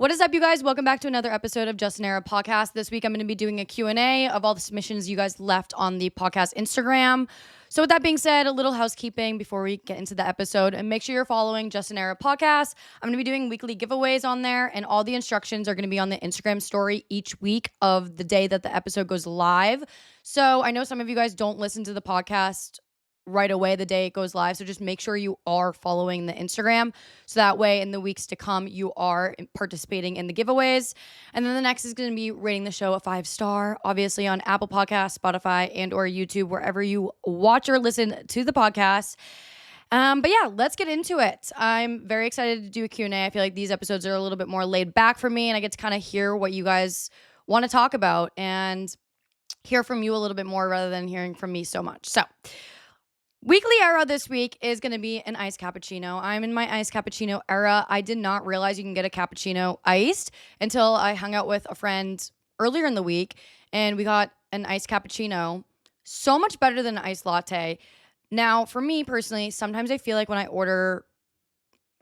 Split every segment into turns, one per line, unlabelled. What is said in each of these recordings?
What is up, you guys? Welcome back to another episode of Just an Era podcast. This week, I'm going to be doing a Q&A of all the submissions you guys left on the podcast Instagram. So with that being said, a little housekeeping before we get into the episode. And make sure you're following Just an Era podcast. I'm going to be doing weekly giveaways on there. And all the instructions are going to be on the Instagram story each week of the day that the episode goes live. So I know some of you guys don't listen to the podcast right away the day it goes live. So just make sure you are following the Instagram. So that way in the weeks to come, you are participating in the giveaways. And then the next is going to be rating the show a 5-star, obviously on Apple Podcasts, Spotify, and or YouTube, wherever you watch or listen to the podcast. But yeah, let's get into it. I'm very excited to do a Q&A. I feel like these episodes are a little bit more laid back for me, and I get to kind of hear what you guys want to talk about and hear from you a little bit more rather than hearing from me so much. So weekly era this week is going to be an iced cappuccino. I'm in my iced cappuccino era. I did not realize you can get a cappuccino iced until I hung out with a friend earlier in the week, and we got an iced cappuccino. So much better than an iced latte. Now, for me personally, sometimes I feel like when I order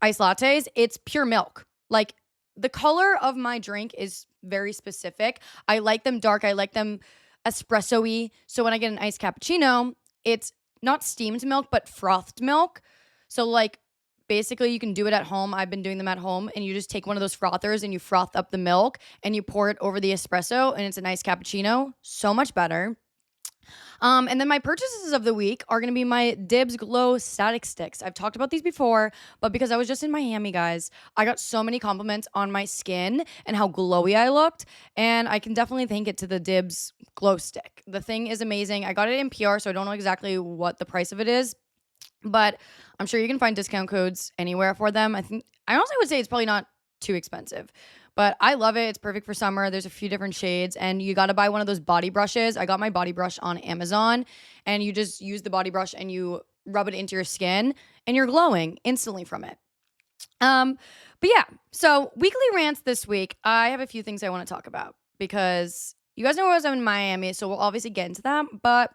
iced lattes, it's pure milk. Like, the color of my drink is very specific. I like them dark. I like them espresso-y. So when I get an iced cappuccino, it's not steamed milk, but frothed milk. So like basically you can do it at home. I've been doing them at home, and you just take one of those frothers and you froth up the milk and you pour it over the espresso, and it's a nice cappuccino. So much better. And then my purchases of the week are going to be my Dibs Glow Static Sticks. I've talked about these before, but because I was just in Miami, guys, I got so many compliments on my skin and how glowy I looked, and I can definitely thank it to the Dibs Glow Stick. The thing is amazing. I got it in PR, so I don't know exactly what the price of it is, but I'm sure you can find discount codes anywhere for them. I honestly would say it's probably not too expensive. But I love it. It's perfect for summer. There's a few different shades, and you got to buy one of those body brushes. I got my body brush on Amazon, and you just use the body brush and you rub it into your skin, and you're glowing instantly from it. But yeah, so weekly rants this week. I have a few things I want to talk about because you guys know I was in Miami, so we'll obviously get into that. But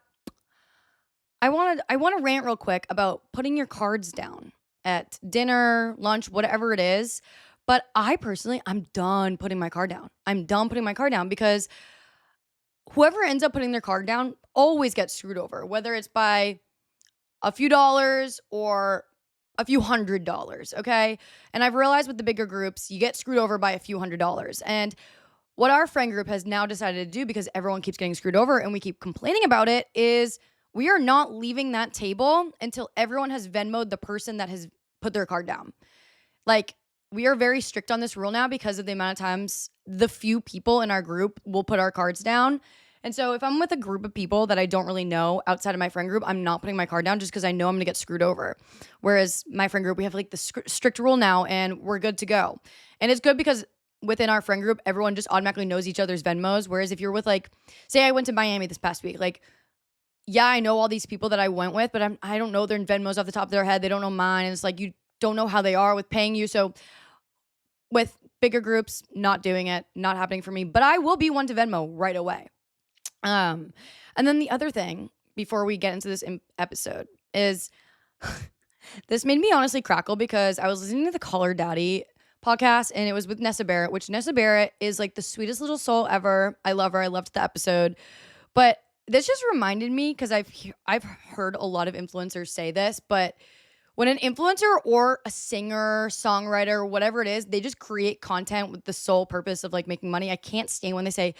I want to rant real quick about putting your cards down at dinner, lunch, whatever it is. But I personally, I'm done putting my card down. I'm done putting my card down because whoever ends up putting their card down always gets screwed over, whether it's by a few dollars or a few $100s, okay? And I've realized with the bigger groups, you get screwed over by a few $100s. And what our friend group has now decided to do, because everyone keeps getting screwed over and we keep complaining about it, is we are not leaving that table until everyone has Venmo'd the person that has put their card down. Like, we are very strict on this rule now because of the amount of times the few people in our group will put our cards down. And so if I'm with a group of people that I don't really know outside of my friend group, I'm not putting my card down just because I know I'm going to get screwed over. Whereas my friend group, we have like the strict rule now, and we're good to go. And it's good because within our friend group, everyone just automatically knows each other's Venmos. Whereas if you're with, like, say I went to Miami this past week, like, yeah, I know all these people that I went with, but I don't know their Venmos off the top of their head. They don't know mine. And it's like, you don't know how they are with paying you. So with bigger groups, not doing it, not happening for me, but I will be one to Venmo right away. And then the other thing before we get into this episode is this made me honestly crackle because I was listening to the Call Her Daddy podcast, and it was with Nessa Barrett, which Nessa Barrett is like the sweetest little soul ever. I love her. I loved the episode. But this just reminded me, because I've heard a lot of influencers say this, but when an influencer or a singer, songwriter, whatever it is, they just create content with the sole purpose of like making money. I can't stand when they say,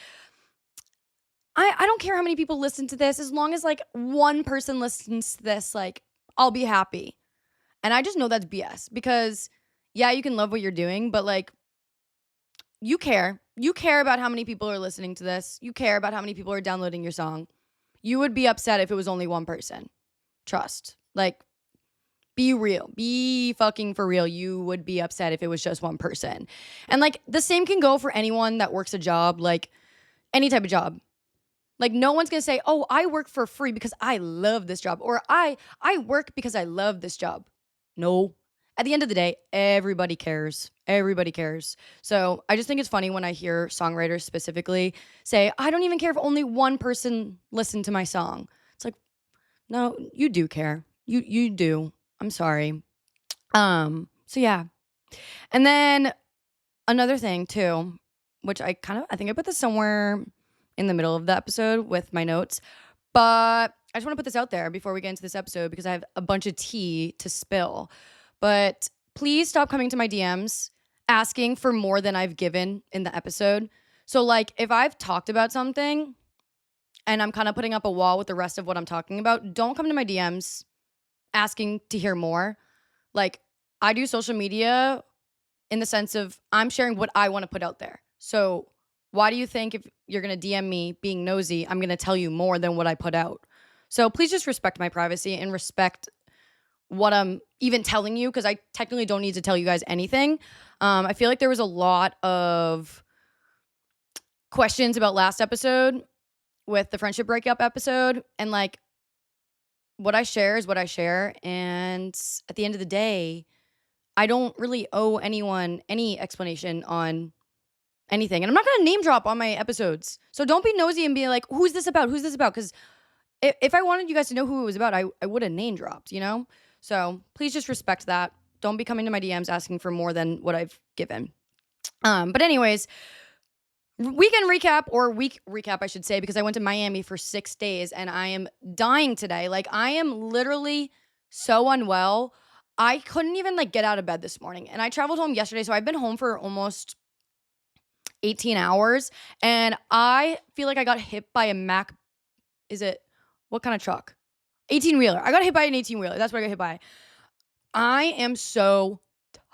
I don't care how many people listen to this. As long as like one person listens to this, like, I'll be happy. And I just know that's BS because, yeah, you can love what you're doing, but like, you care. You care about how many people are listening to this. You care about how many people are downloading your song. You would be upset if it was only one person. Trust. Like, be real. Be fucking for real. You would be upset if it was just one person. And like, the same can go for anyone that works a job, like any type of job. Like, no one's going to say, oh, I work for free because I love this job. Or I work because I love this job. No. At the end of the day, everybody cares. Everybody cares. So I just think it's funny when I hear songwriters specifically say, I don't even care if only one person listened to my song. It's like, no, you do care. You do. I'm sorry. So yeah. And then Another thing too, which I think I put this somewhere in the middle of the episode with my notes, but I just want to put this out there before we get into this episode because I have a bunch of tea to spill. But please stop coming to my DMs asking for more than I've given in the episode. So like if I've talked about something and I'm kind of putting up a wall with the rest of what I'm talking about, don't come to my DMs asking to hear more. Like I do social media in the sense of I'm sharing what I want to put out there. So why do you think if you're going to DM me being nosy, I'm going to tell you more than what I put out? So please just respect my privacy and respect what I'm even telling you because I technically don't need to tell you guys anything. I feel like there was a lot of questions about last episode with the friendship breakup episode, and like what I share is what I share. And at the end of the day, I don't really owe anyone any explanation on anything. And I'm not going to name drop on my episodes. So don't be nosy and be like, who's this about? Who's this about? Because if I wanted you guys to know who it was about, I would have name dropped, you know? So please just respect that. Don't be coming to my DMs asking for more than what I've given. But anyways, weekend recap or week recap, I should say, because I went to Miami for 6 days and I am dying today. Like I am literally so unwell. I couldn't even like get out of bed this morning. And I traveled home yesterday. So I've been home for almost 18 hours. And I feel like I got hit by a what kind of truck? 18-wheeler. I got hit by an 18-wheeler. That's what I got hit by. I am so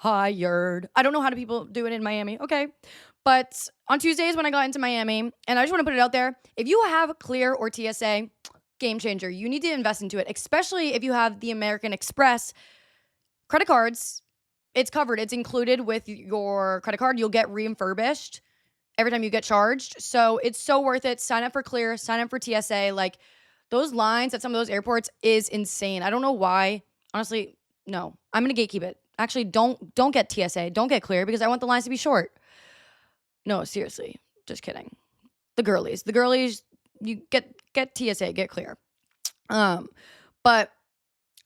tired. I don't know how do people do it in Miami. Okay. But on Tuesdays when I got into Miami, and I just want to put it out there, if you have Clear or TSA, game changer. You need to invest into it, especially if you have the American Express credit cards. It's covered. It's included with your credit card. You'll get refurbished every time you get charged. So it's so worth it. Sign up for Clear, sign up for TSA. Like those lines at some of those airports is insane. I don't know why. Honestly, no. I'm going to gatekeep it. Actually, don't get TSA. Don't get Clear because I want the lines to be short. No, seriously. Just kidding. The girlies, you get TSA, get Clear. But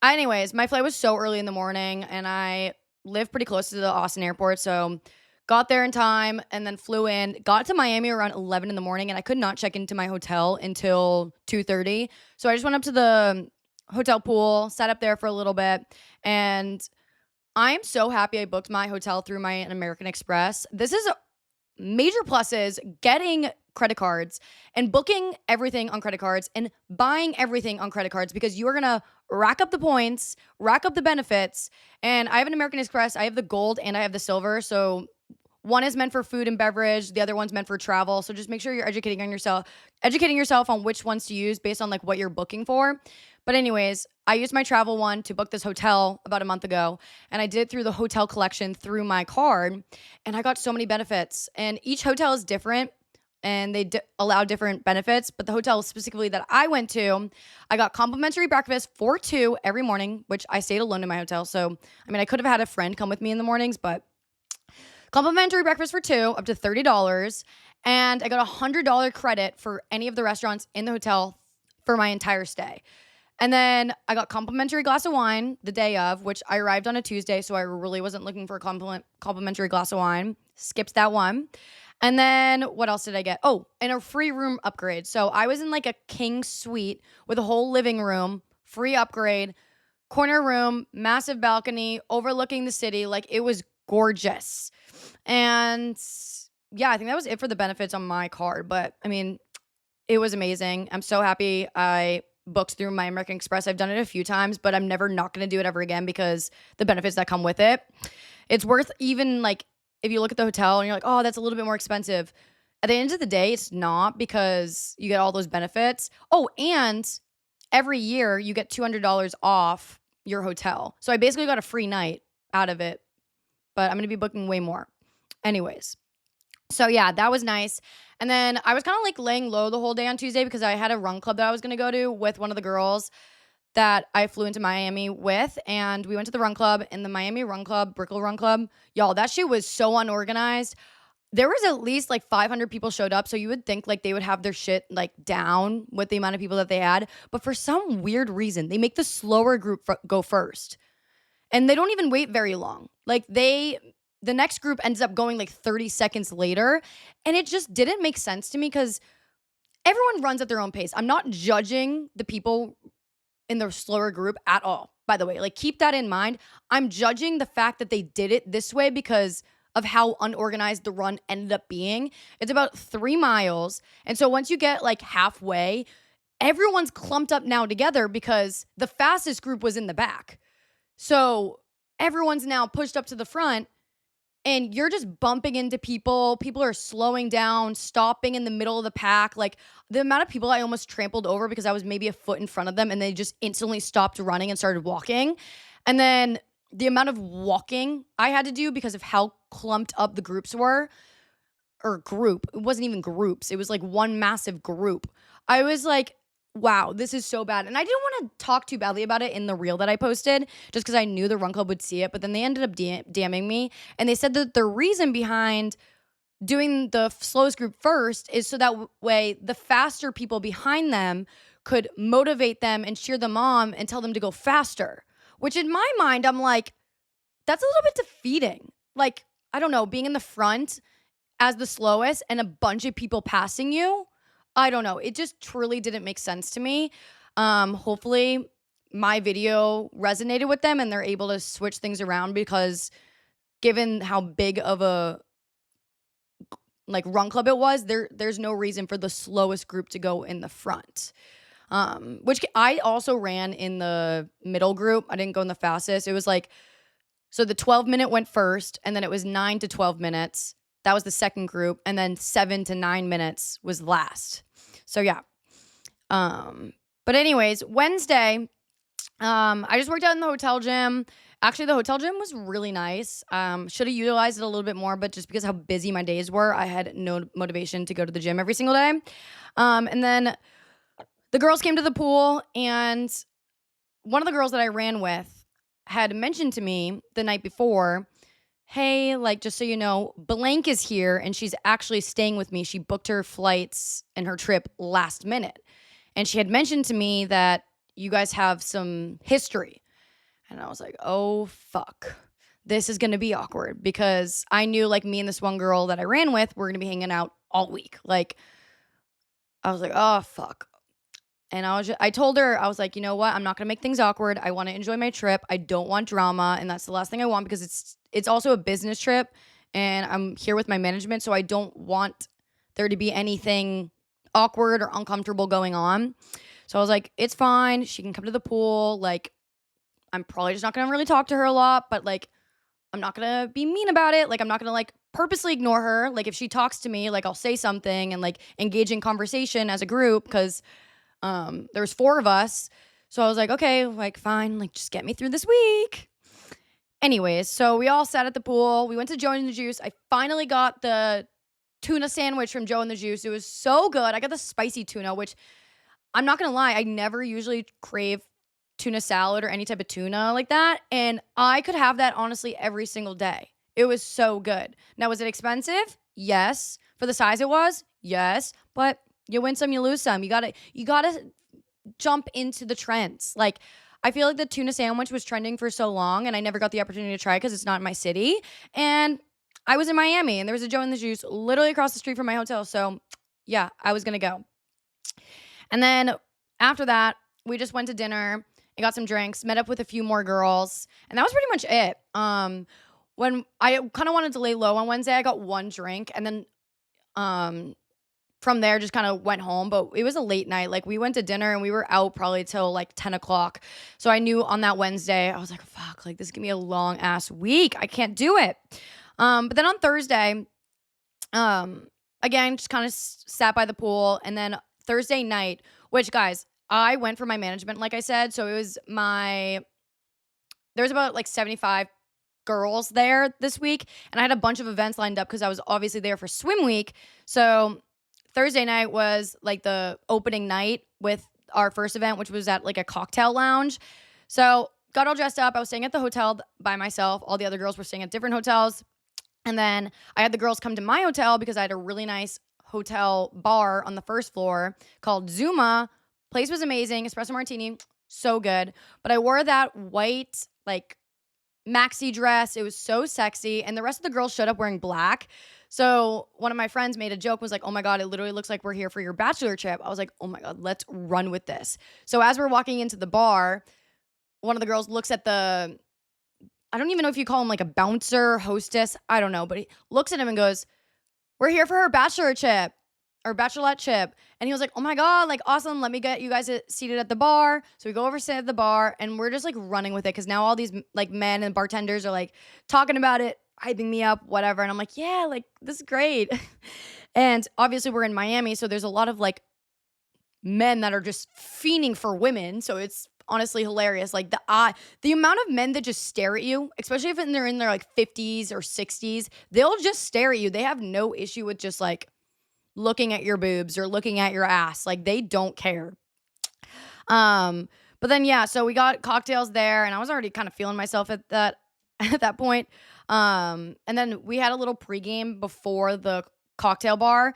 anyways, my flight was so early in the morning and I live pretty close to the Austin airport. So got there in time and then flew in, got to Miami around 11 in the morning and I could not check into my hotel until 2:30. So I just went up to the hotel pool, sat up there for a little bit, and I'm so happy I booked my hotel through my American Express. This is major pluses getting credit cards and booking everything on credit cards and buying everything on credit cards because you are going to rack up the points, rack up the benefits. And I have an American Express. I have the gold and I have the silver. So one is meant for food and beverage. The other one's meant for travel. So just make sure you're educating yourself on which ones to use based on like what you're booking for. But anyways, I used my travel one to book this hotel about a month ago, and I did it through the hotel collection through my card, and I got so many benefits. And each hotel is different, and they allow different benefits. But the hotel specifically that I went to, I got complimentary breakfast for 2 every morning, which I stayed alone in my hotel. So, I mean, I could have had a friend come with me in the mornings, but complimentary breakfast for 2, up to $30. And I got a $100 credit for any of the restaurants in the hotel for my entire stay. And then I got complimentary glass of wine the day of, which I arrived on a Tuesday, so I really wasn't looking for a complimentary glass of wine. Skips that one. And then what else did I get? Oh, and a free room upgrade. So I was in like a king suite with a whole living room, free upgrade, corner room, massive balcony, overlooking the city. Like it was gorgeous. And yeah, I think that was it for the benefits on my card. But I mean, it was amazing. I'm so happy I booked through my American Express. I've done it a few times, but I'm never not going to do it ever again because the benefits that come with it. It's worth even like if you look at the hotel and you're like, oh, that's a little bit more expensive. At the end of the day, it's not because you get all those benefits. Oh, and every year you get $200 off your hotel. So I basically got a free night out of it, but I'm going to be booking way more. Anyways. So yeah, that was nice. And then I was kind of like laying low the whole day on Tuesday because I had a run club that I was going to go to with one of the girls that I flew into Miami with. And we went to the run club in the Miami Run Club, Brickell Run Club. Y'all, that shit was so unorganized. There was at least like 500 people showed up. So you would think like they would have their shit like down with the amount of people that they had. But for some weird reason, they make the slower group go first. And they don't even wait very long. Like they the next group ends up going like 30 seconds later. And it just didn't make sense to me because everyone runs at their own pace. I'm not judging the people in the slower group at all, by the way. Like, keep that in mind. I'm judging the fact that they did it this way because of how unorganized the run ended up being. It's about 3 miles. And so once you get like halfway, everyone's clumped up now together because the fastest group was in the back. So everyone's now pushed up to the front and you're just bumping into people. People are slowing down, stopping in the middle of the pack. Like, the amount of people I almost trampled over because I was maybe a foot in front of them and they just instantly stopped running and started walking. And then the amount of walking I had to do because of how clumped up the groups were, or group. It wasn't even groups. It was like one massive group. I was like, wow, this is so bad. And I didn't want to talk too badly about it in the reel that I posted just because I knew the run club would see it. But then they ended up damning me. And they said that the reason behind doing the slowest group first is so that way the faster people behind them could motivate them and cheer them on and tell them to go faster. Which in my mind, I'm like, that's a little bit defeating. Like, I don't know, being in the front as the slowest and a bunch of people passing you. I don't know. It just truly didn't make sense to me. Hopefully my video resonated with them and they're able to switch things around because given how big of a like run club it was, there's no reason for the slowest group to go in the front. Which I also ran in the middle group. I didn't go in the fastest. It was like, so the 12-minute went first and then it was 9 to 12 minutes. That was the second group. And then 7 to 9 minutes was last. So yeah. But anyways, Wednesday, I just worked out in the hotel gym. Actually, the hotel gym was really nice. Should have utilized it a little bit more, but just because how busy my days were, I had no motivation to go to the gym every single day. And then the girls came to the pool, and one of the girls that I ran with had mentioned to me the night before, hey, like, just so you know, blank is here and she's actually staying with me. She booked her flights and her trip last minute. And she had mentioned to me that you guys have some history. And I was like, oh, fuck. This is going to be awkward because I knew, like, me and this one girl that I ran with were going to be hanging out all week. Like, I was like, oh, fuck. And I told her, I was like, you know what? I'm not going to make things awkward. I want to enjoy my trip. I don't want drama. And that's the last thing I want because it's also a business trip and I'm here with my management. So I don't want there to be anything awkward or uncomfortable going on. So I was like, it's fine. She can come to the pool. Like, I'm probably just not going to really talk to her a lot, but like, I'm not going to be mean about it. Like, I'm not going to like purposely ignore her. Like, if she talks to me, like, I'll say something and like engage in conversation as a group because there's 4 of us. So I was like, okay, like, fine, like, just get me through this week. Anyways, so we all sat at the pool. We went to Joe and the Juice. I finally got the tuna sandwich from Joe and the Juice. It was so good. I got the spicy tuna, which I'm not going to lie, I never usually crave tuna salad or any type of tuna like that. And I could have that honestly every single day. It was so good. Now, was it expensive? Yes. For the size it was? Yes. But you win some, you lose some. You gotta jump into the trends. Like, I feel like the tuna sandwich was trending for so long and I never got the opportunity to try it because it's not in my city. And I was in Miami and there was a Joe and the Juice literally across the street from my hotel. So yeah, I was gonna go. And then after that, we just went to dinner and got some drinks, met up with a few more girls, and that was pretty much it. When I kind of wanted to lay low on Wednesday, I got 1 drink and then from there just kind of went home, but it was a late night. Like, we went to dinner and we were out probably till like 10 o'clock. So I knew on that Wednesday, I was like, fuck, like, this is gonna be a long ass week. I can't do it. But then on Thursday, again, just kind of sat by the pool. And then Thursday night, which, guys, I went for my management, like I said. So it was there was about like 75 girls there this week. And I had a bunch of events lined up because I was obviously there for swim week. So Thursday night was like the opening night with our first event, which was at like a cocktail lounge. So got all dressed up. I was staying at the hotel by myself. All the other girls were staying at different hotels. And then I had the girls come to my hotel because I had a really nice hotel bar on the first floor called Zuma. Place was amazing. Espresso martini, so good. But I wore that white, like, maxi dress. It was so sexy. And the rest of the girls showed up wearing black. So one of my friends made a joke, was like, oh my God, it literally looks like we're here for your bachelor trip. I was like, oh my God, let's run with this. So as we're walking into the bar, one of the girls looks at I don't even know if you call him like a bouncer, hostess. I don't know. But he looks at him and goes, we're here for her bachelor trip or bachelorette trip. And he was like, oh my God, like awesome. Let me get you guys seated at the bar. So we go over, sit at the bar, and we're just like running with it. Cause now all these like men and bartenders are like talking about it, hyping me up, whatever. And I'm like, yeah, like this is great. And obviously we're in Miami. So there's a lot of like men that are just fiending for women. So it's honestly hilarious. Like the amount of men that just stare at you, especially if they're in their like 50s or 60s, they'll just stare at you. They have no issue with just like looking at your boobs or looking at your ass. Like they don't care. But then yeah, so we got cocktails there and I was already kind of feeling myself at that at that point. And then we had a little pregame before the cocktail bar,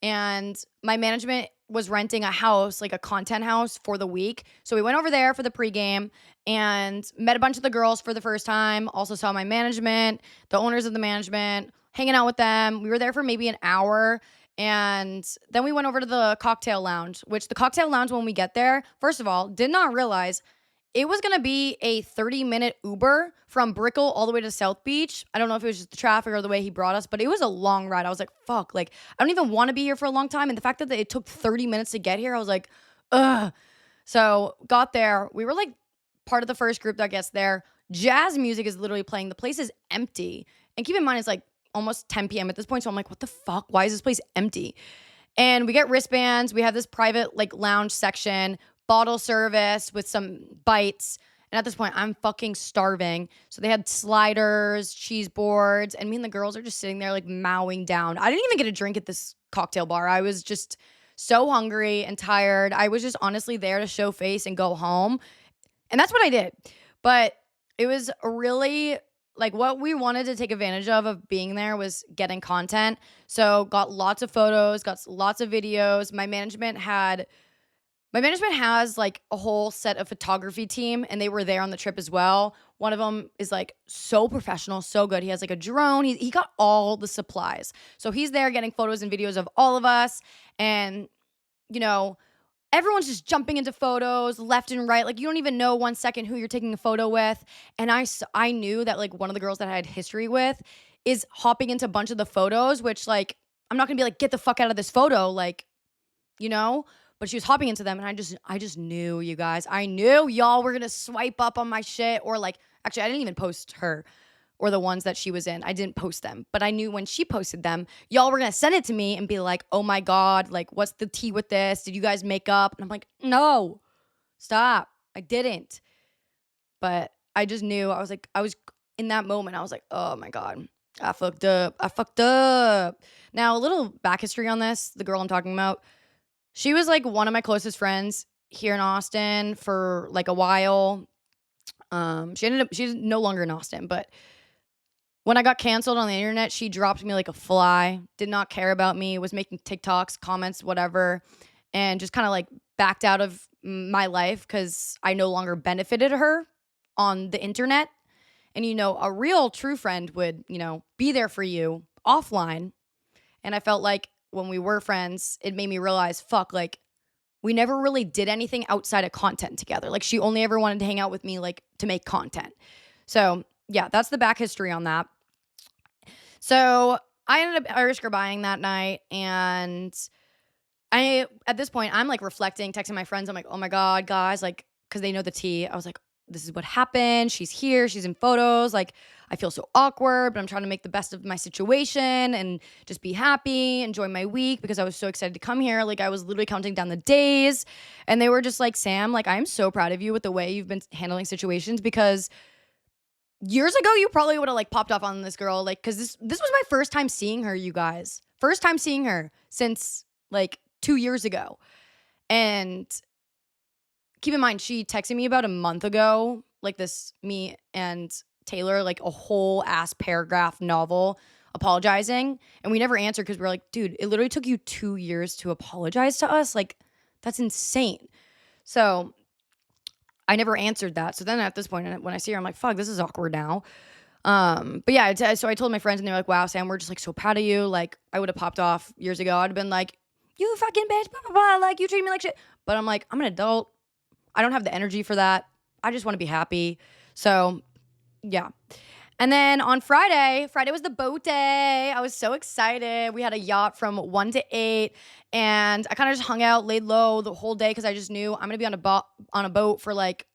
and my management was renting a house, like a content house for the week. So we went over there for the pregame and met a bunch of the girls for the first time. Also saw my management, the owners of the management, hanging out with them. We were there for maybe an hour. And then we went over to the cocktail lounge, which the cocktail lounge, when we get there, first of all, did not realize it was going to be a 30-minute Uber from Brickell all the way to South Beach. I don't know if it was just the traffic or the way he brought us, but it was a long ride. I was like, fuck, like, I don't even want to be here for a long time. And the fact that it took 30 minutes to get here, I was like, ugh. So got there. We were like part of the first group that gets there. Jazz music is literally playing. The place is empty. And keep in mind, it's like almost 10 p.m. at this point. So I'm like, what the fuck? Why is this place empty? And we get wristbands. We have this private like lounge section, bottle service with some bites. And at this point, I'm fucking starving. So they had sliders, cheese boards, and me and the girls are just sitting there like mowing down. I didn't even get a drink at this cocktail bar. I was just so hungry and tired. I was just honestly there to show face and go home. And that's what I did. But it was really like what we wanted to take advantage of being there was getting content. So got lots of photos, got lots of videos. My management has like a whole set of photography team, and they were there on the trip as well. One of them is like so professional, so good. He has like a drone. He got all the supplies. So he's there getting photos and videos of all of us. And, you know, everyone's just jumping into photos left and right. Like you don't even know 1 second who you're taking a photo with. And I knew that like one of the girls that I had history with is hopping into a bunch of the photos, which like, I'm not gonna be like, get the fuck out of this photo. Like, you know, but she was hopping into them, and I just knew, you guys. I knew y'all were gonna swipe up on my shit, or like, actually, I didn't even post her or the ones that she was in. I didn't post them, but I knew when she posted them, y'all were gonna send it to me and be like, oh my God, like, what's the tea with this? Did you guys make up? And I'm like, no, stop. I didn't. But I just knew. I was in that moment, I was like, oh my God, I fucked up. I fucked up. Now, a little back history on this, the girl I'm talking about. She was like one of my closest friends here in Austin for like a while. She's no longer in Austin, but when I got canceled on the internet, she dropped me like a fly, did not care about me, was making TikToks, comments, whatever, and just kind of like backed out of my life because I no longer benefited her on the internet. And, you know, a real true friend would, you know, be there for you offline. And I felt like when we were friends, it made me realize, fuck, like, we never really did anything outside of content together. Like, she only ever wanted to hang out with me, like, to make content. So, yeah, that's the back history on that. So, I ended up Irish girl buying that night, and at this point, I'm, like, reflecting, texting my friends. I'm like, oh, my God, guys, like, because they know the tea. I was like, this is what happened. She's here. She's in photos. Like, I feel so awkward, but I'm trying to make the best of my situation and just be happy, enjoy my week because I was so excited to come here. Like, I was literally counting down the days, and they were just like, Sam, like, I'm so proud of you with the way you've been handling situations, because years ago, you probably would have like popped off on this girl. Like, cause this was my first time seeing her, you guys. First time seeing her since like 2 years ago. And keep in mind, she texted me about a month ago, like this, me and Taylor, like a whole ass paragraph novel apologizing. And we never answered because we were like, dude, it literally took you 2 years to apologize to us. Like, that's insane. So I never answered that. So then at this point, when I see her, I'm like, fuck, this is awkward now. But yeah, so I told my friends and they were like, wow, Sam, we're just like so proud of you. Like I would have popped off years ago. I'd have been like, you fucking bitch, blah, blah, blah. Like you treat me like shit. But I'm like, I'm an adult. I don't have the energy for that. I just want to be happy. So yeah. And then on Friday was the boat day. I was so excited. We had a yacht from 1 to 8 and I kind of just hung out, laid low the whole day because I just knew I'm going to be on a boat for like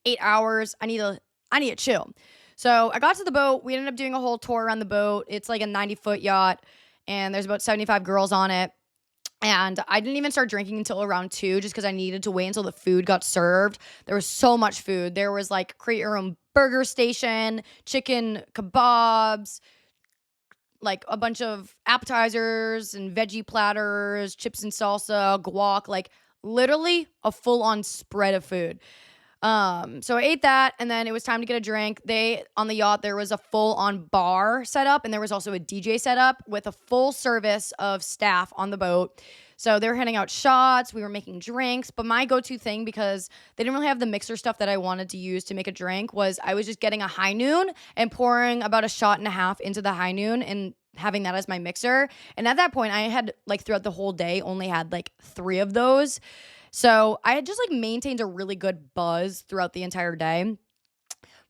8 hours. I need to chill. So I got to the boat. We ended up doing a whole tour around the boat. It's like a 90-foot yacht and there's about 75 girls on it. And I didn't even start drinking until around 2 just because I needed to wait until the food got served. There was so much food. There was like create your own burger station, chicken kebabs, like a bunch of appetizers and veggie platters, chips and salsa, guac, like literally a full-on spread of food. So I ate that and then it was time to get a drink. On the yacht, there was a full-on bar set up and there was also a DJ set up with a full service of staff on the boat. So they were handing out shots, we were making drinks, but my go-to thing, because they didn't really have the mixer stuff that I wanted to use to make a drink, was I was just getting a high noon and pouring about a shot and a half into the high noon and having that as my mixer. And at that point, I had like throughout the whole day only had like 3 of those. So I had just like maintained a really good buzz throughout the entire day.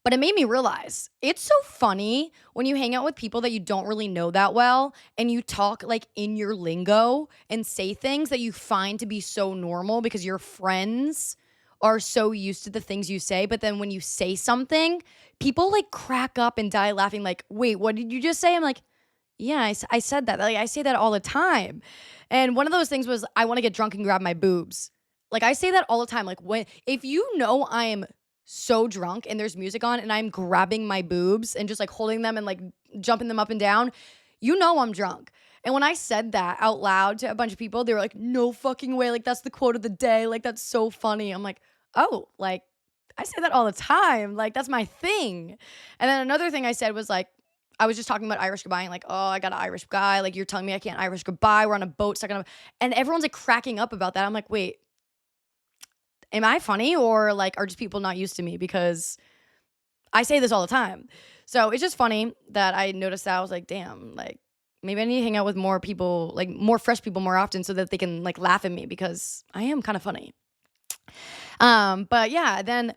But it made me realize it's so funny when you hang out with people that you don't really know that well and you talk like in your lingo and say things that you find to be so normal because your friends are so used to the things you say. But then when you say something, people like crack up and die laughing like, wait, what did you just say? I'm like, yeah, I said that. Like I say that all the time. And one of those things was I want to get drunk and grab my boobs. Like I say that all the time. Like if you know I am so drunk and there's music on and I'm grabbing my boobs and just like holding them and like jumping them up and down, you know I'm drunk. And when I said that out loud to a bunch of people, they were like, no fucking way. Like that's the quote of the day. Like that's so funny. I'm like, oh, like I say that all the time. Like that's my thing. And then another thing I said was like, I was just talking about Irish goodbye and like, oh, I got an Irish guy. Like you're telling me I can't Irish goodbye. We're on a boat stuck on and everyone's like cracking up about that. I'm like, wait, am I funny or like are just people not used to me because I say this all the time? So it's just funny that I noticed that. I was like, damn, like maybe I need to hang out with more people, like more fresh people more often so that they can like laugh at me because I am kind of funny. But yeah, then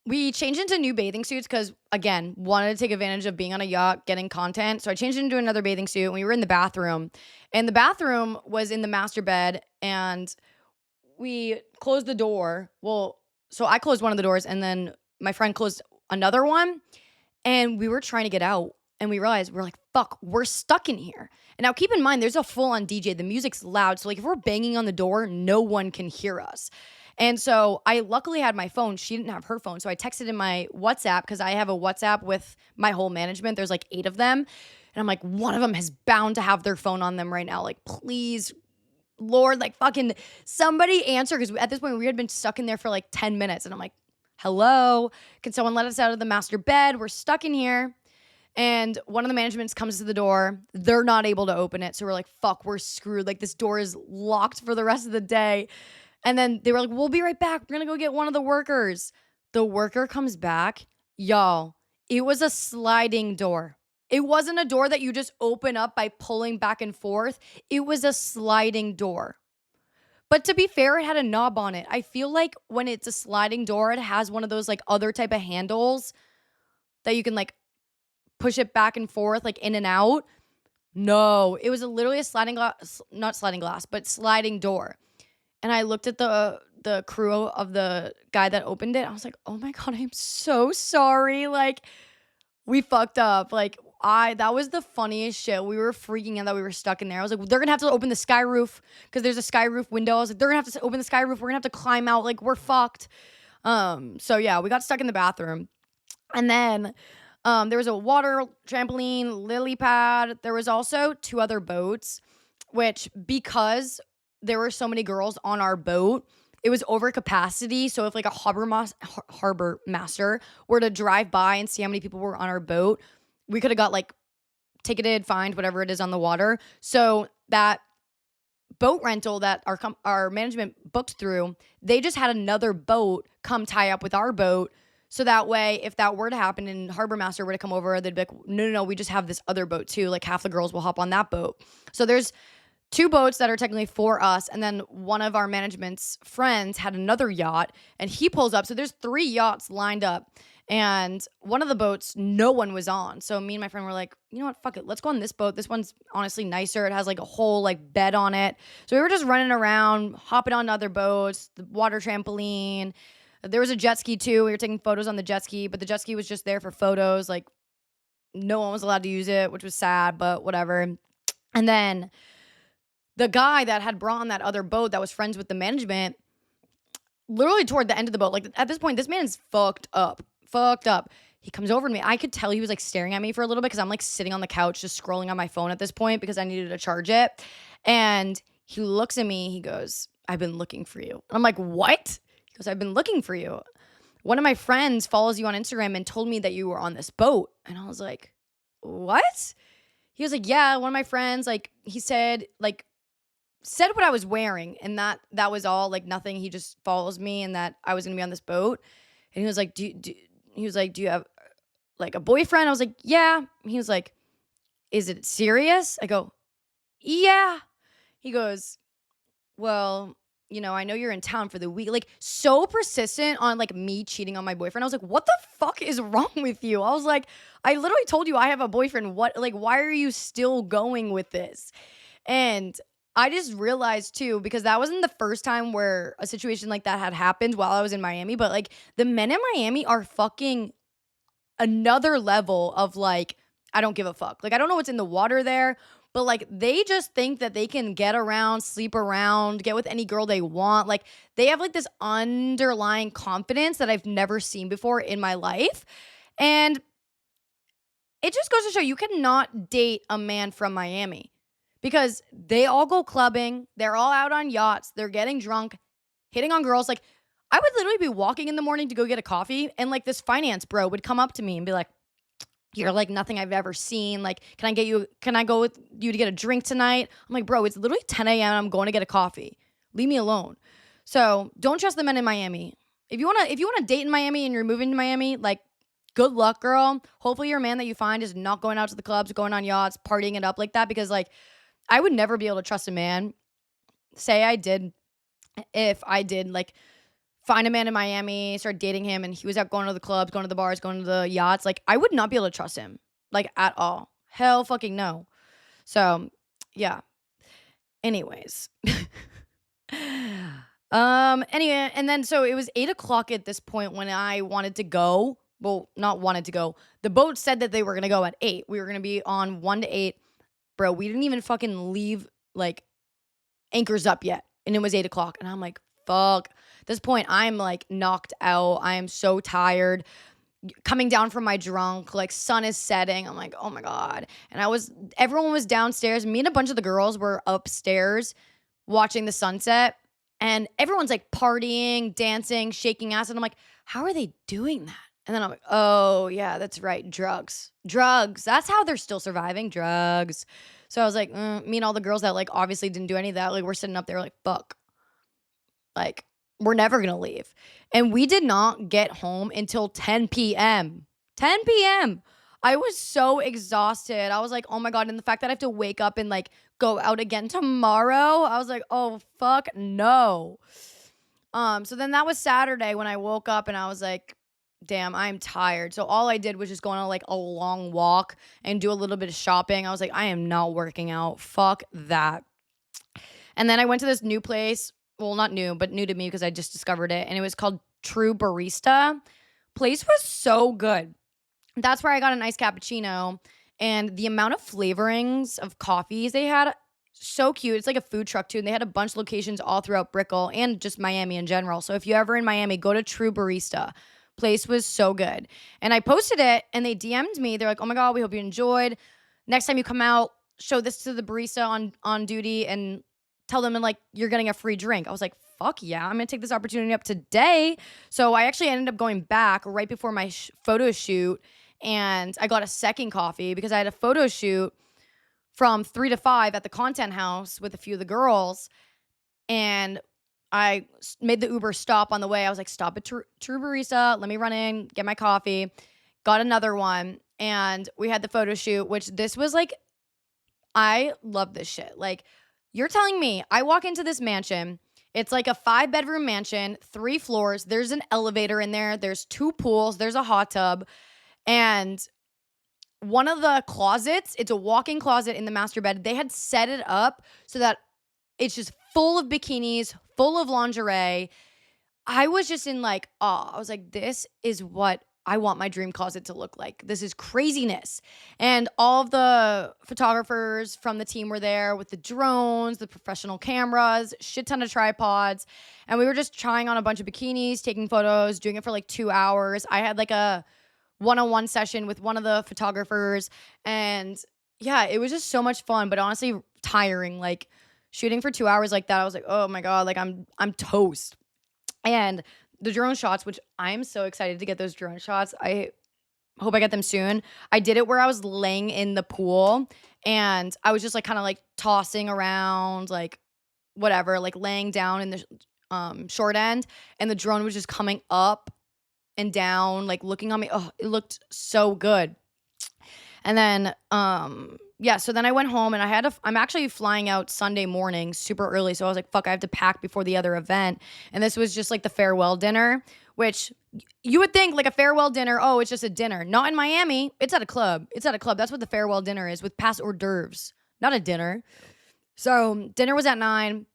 we changed into new bathing suits because, again, wanted to take advantage of being on a yacht, getting content. So I changed into another bathing suit and we were in the bathroom. And the bathroom was in the master bed and we closed the door. Well, so I closed one of the doors and then my friend closed another one and we were trying to get out and we realized we're like, fuck, we're stuck in here. And now keep in mind, there's a full-on DJ. The music's loud. So like if we're banging on the door, no one can hear us. And so I luckily had my phone. She didn't have her phone. So I texted in my WhatsApp because I have a WhatsApp with my whole management. There's like 8 of them. And I'm like, one of them is bound to have their phone on them right now. Like, please, Lord, like fucking somebody answer. Because at this point, we had been stuck in there for like 10 minutes. And I'm like, hello, can someone let us out of the master bed? We're stuck in here. And one of the managements comes to the door. They're not able to open it. So we're like, fuck, we're screwed. Like this door is locked for the rest of the day. And then they were like, we'll be right back. We're going to go get one of the workers. The worker comes back. Y'all, it was a sliding door. It wasn't a door that you just open up by pulling back and forth. It was a sliding door. But to be fair, it had a knob on it. I feel like when it's a sliding door, it has one of those like other type of handles that you can like push it back and forth, like in and out. No, it was literally a sliding glass, not sliding glass, but sliding door. And I looked at the crew of the guy that opened it. I was like, oh my God, I'm so sorry. Like, we fucked up. Like, that was the funniest shit. We were freaking out that we were stuck in there. I was like, they're going to have to open the sky roof because there's a sky roof window. I was like, they're going to have to open the sky roof. We're going to have to climb out. Like, we're fucked. So yeah, we got stuck in the bathroom. And then there was a water trampoline, lily pad. There was also 2 other boats, which because there were so many girls on our boat, it was over capacity. So if like a harbor master were to drive by and see how many people were on our boat, we could have got like ticketed, fined, whatever it is on the water. So that boat rental that our management booked through, they just had another boat come tie up with our boat. So that way, if that were to happen and Harbor Master were to come over, they'd be like, no, we just have this other boat too. Like half the girls will hop on that boat. So there's 2 boats that are technically for us. And then one of our management's friends had another yacht and he pulls up. So there's 3 yachts lined up. And one of the boats, no one was on. So me and my friend were like, you know what? Fuck it. Let's go on this boat. This one's honestly nicer. It has like a whole like bed on it. So we were just running around, hopping on other boats, the water trampoline. There was a jet ski too. We were taking photos on the jet ski, but the jet ski was just there for photos. Like no one was allowed to use it, which was sad, but whatever. And then the guy that had brought on that other boat that was friends with the management, literally toward the end of the boat, like at this point, this man's fucked up. He comes over to me. I could tell he was like staring at me for a little bit because I'm like sitting on the couch just scrolling on my phone at this point because I needed to charge it. And he looks at me. He goes, I've been looking for you. And I'm like, what? He goes, I've been looking for you. One of my friends follows you on Instagram and told me that you were on this boat. And I was like, what? He was like, yeah, one of my friends, like he said what I was wearing. And that was all, like nothing. He just follows me and that I was going to be on this boat. And he was like, do you have like a boyfriend? I was like, yeah. He was like, is it serious? I go, yeah. He goes, well, I know you're in town for the week. Like so persistent on like me cheating on my boyfriend. I was like, what the fuck is wrong with you? I was like, I literally told you I have a boyfriend. What, like, why are you still going with this? And I just realized too, because that wasn't the first time where a situation like that had happened while I was in Miami, but like the men in Miami are fucking another level of like, I don't give a fuck. Like, I don't know what's in the water there, but like they just think that they can get around, sleep around, get with any girl they want. Like they have like this underlying confidence that I've never seen before in my life. And it just goes to show you cannot date a man from Miami. Because they all go clubbing, they're all out on yachts, they're getting drunk, hitting on girls. Like, I would literally be walking in the morning to go get a coffee, and like this finance bro would come up to me and be like, you're like nothing I've ever seen. Like, can I go with you to get a drink tonight? I'm like, bro, it's literally 10 a.m. I'm going to get a coffee. Leave me alone. So don't trust the men in Miami. If you wanna date in Miami and you're moving to Miami, like, good luck, girl. Hopefully your man that you find is not going out to the clubs, going on yachts, partying it up like that, because like, I would never be able to trust a man. If I did, like, find a man in Miami, start dating him, and he was out going to the clubs, going to the bars, going to the yachts, like, I would not be able to trust him, like, at all. Hell fucking no. So, yeah. Anyways. Anyway, and then, so it was 8 o'clock at this point when I wanted to go. Well, not wanted to go. The boat said that they were going to go at 8. We were going to be on 1 to 8. Bro, we didn't even fucking leave, like, anchors up yet. And it was 8 o'clock. And I'm like, fuck. At this point, I'm, like, knocked out. I am so tired. Coming down from my drunk, like, sun is setting. I'm like, oh, my God. And everyone was downstairs. Me and a bunch of the girls were upstairs watching the sunset. And everyone's, like, partying, dancing, shaking ass. And I'm like, how are they doing that? And then I'm like, oh, yeah, that's right. Drugs. That's how they're still surviving. Drugs. So I was like, me and all the girls that like obviously didn't do any of that, like we're sitting up there like, fuck. Like, we're never going to leave. And we did not get home until 10 p.m. 10 p.m. I was so exhausted. I was like, oh my God. And the fact that I have to wake up and like go out again tomorrow, I was like, oh, fuck no. So then that was Saturday when I woke up and I was like, damn, I'm tired. So all I did was just go on like a long walk and do a little bit of shopping. I was like, I am not working out. Fuck that. And then I went to this new place. Well, not new, but new to me because I just discovered it. And it was called True Barista. Place was so good. That's where I got an iced cappuccino. And the amount of flavorings of coffees they had, so cute. It's like a food truck too. And they had a bunch of locations all throughout Brickell and just Miami in general. So if you're ever in Miami, go to True Barista. Place was so good. And I posted it and they DM'd me. They're like, oh my God, we hope you enjoyed. Next time you come out, show this to the barista on duty and tell them and like you're getting a free drink. I was like, fuck yeah, I'm gonna take this opportunity up today. So I actually ended up going back right before my photo shoot and I got a second coffee because I had a photo shoot from 3 to 5 at the content house with a few of the girls. And I made the Uber stop on the way. I was like, stop at True Barista. Let me run in, get my coffee. Got another one. And we had the photo shoot, which this was like, I love this shit. Like, you're telling me I walk into this mansion. It's like a 5-bedroom mansion, 3 floors. There's an elevator in there. There's 2 pools. There's a hot tub. And one of the closets, it's a walk-in closet in the master bed. They had set it up so that it's just full of bikinis, full of lingerie. I was just in like awe. I was like, this is what I want my dream closet to look like. This is craziness. And all of the photographers from the team were there with the drones, the professional cameras, shit ton of tripods. And we were just trying on a bunch of bikinis, taking photos, doing it for like 2 hours. I had like a one-on-one session with one of the photographers. And yeah, it was just so much fun, but honestly tiring. Like shooting for 2 hours like that, I was like, oh my God, like I'm toast. And the drone shots, which I'm so excited to get those drone shots. I hope I get them soon. I did it where I was laying in the pool and I was just like kind of like tossing around, like whatever, like laying down in the short end, and the drone was just coming up and down, like looking on me. Oh, it looked so good. And then yeah, so then I went home and I'm actually flying out Sunday morning super early. So I was like, fuck, I have to pack before the other event. And this was just like the farewell dinner, which you would think like a farewell dinner, oh, it's just a dinner. Not in Miami. It's at a club. It's at a club. That's what the farewell dinner is, with past hors d'oeuvres, not a dinner. So dinner was at 9.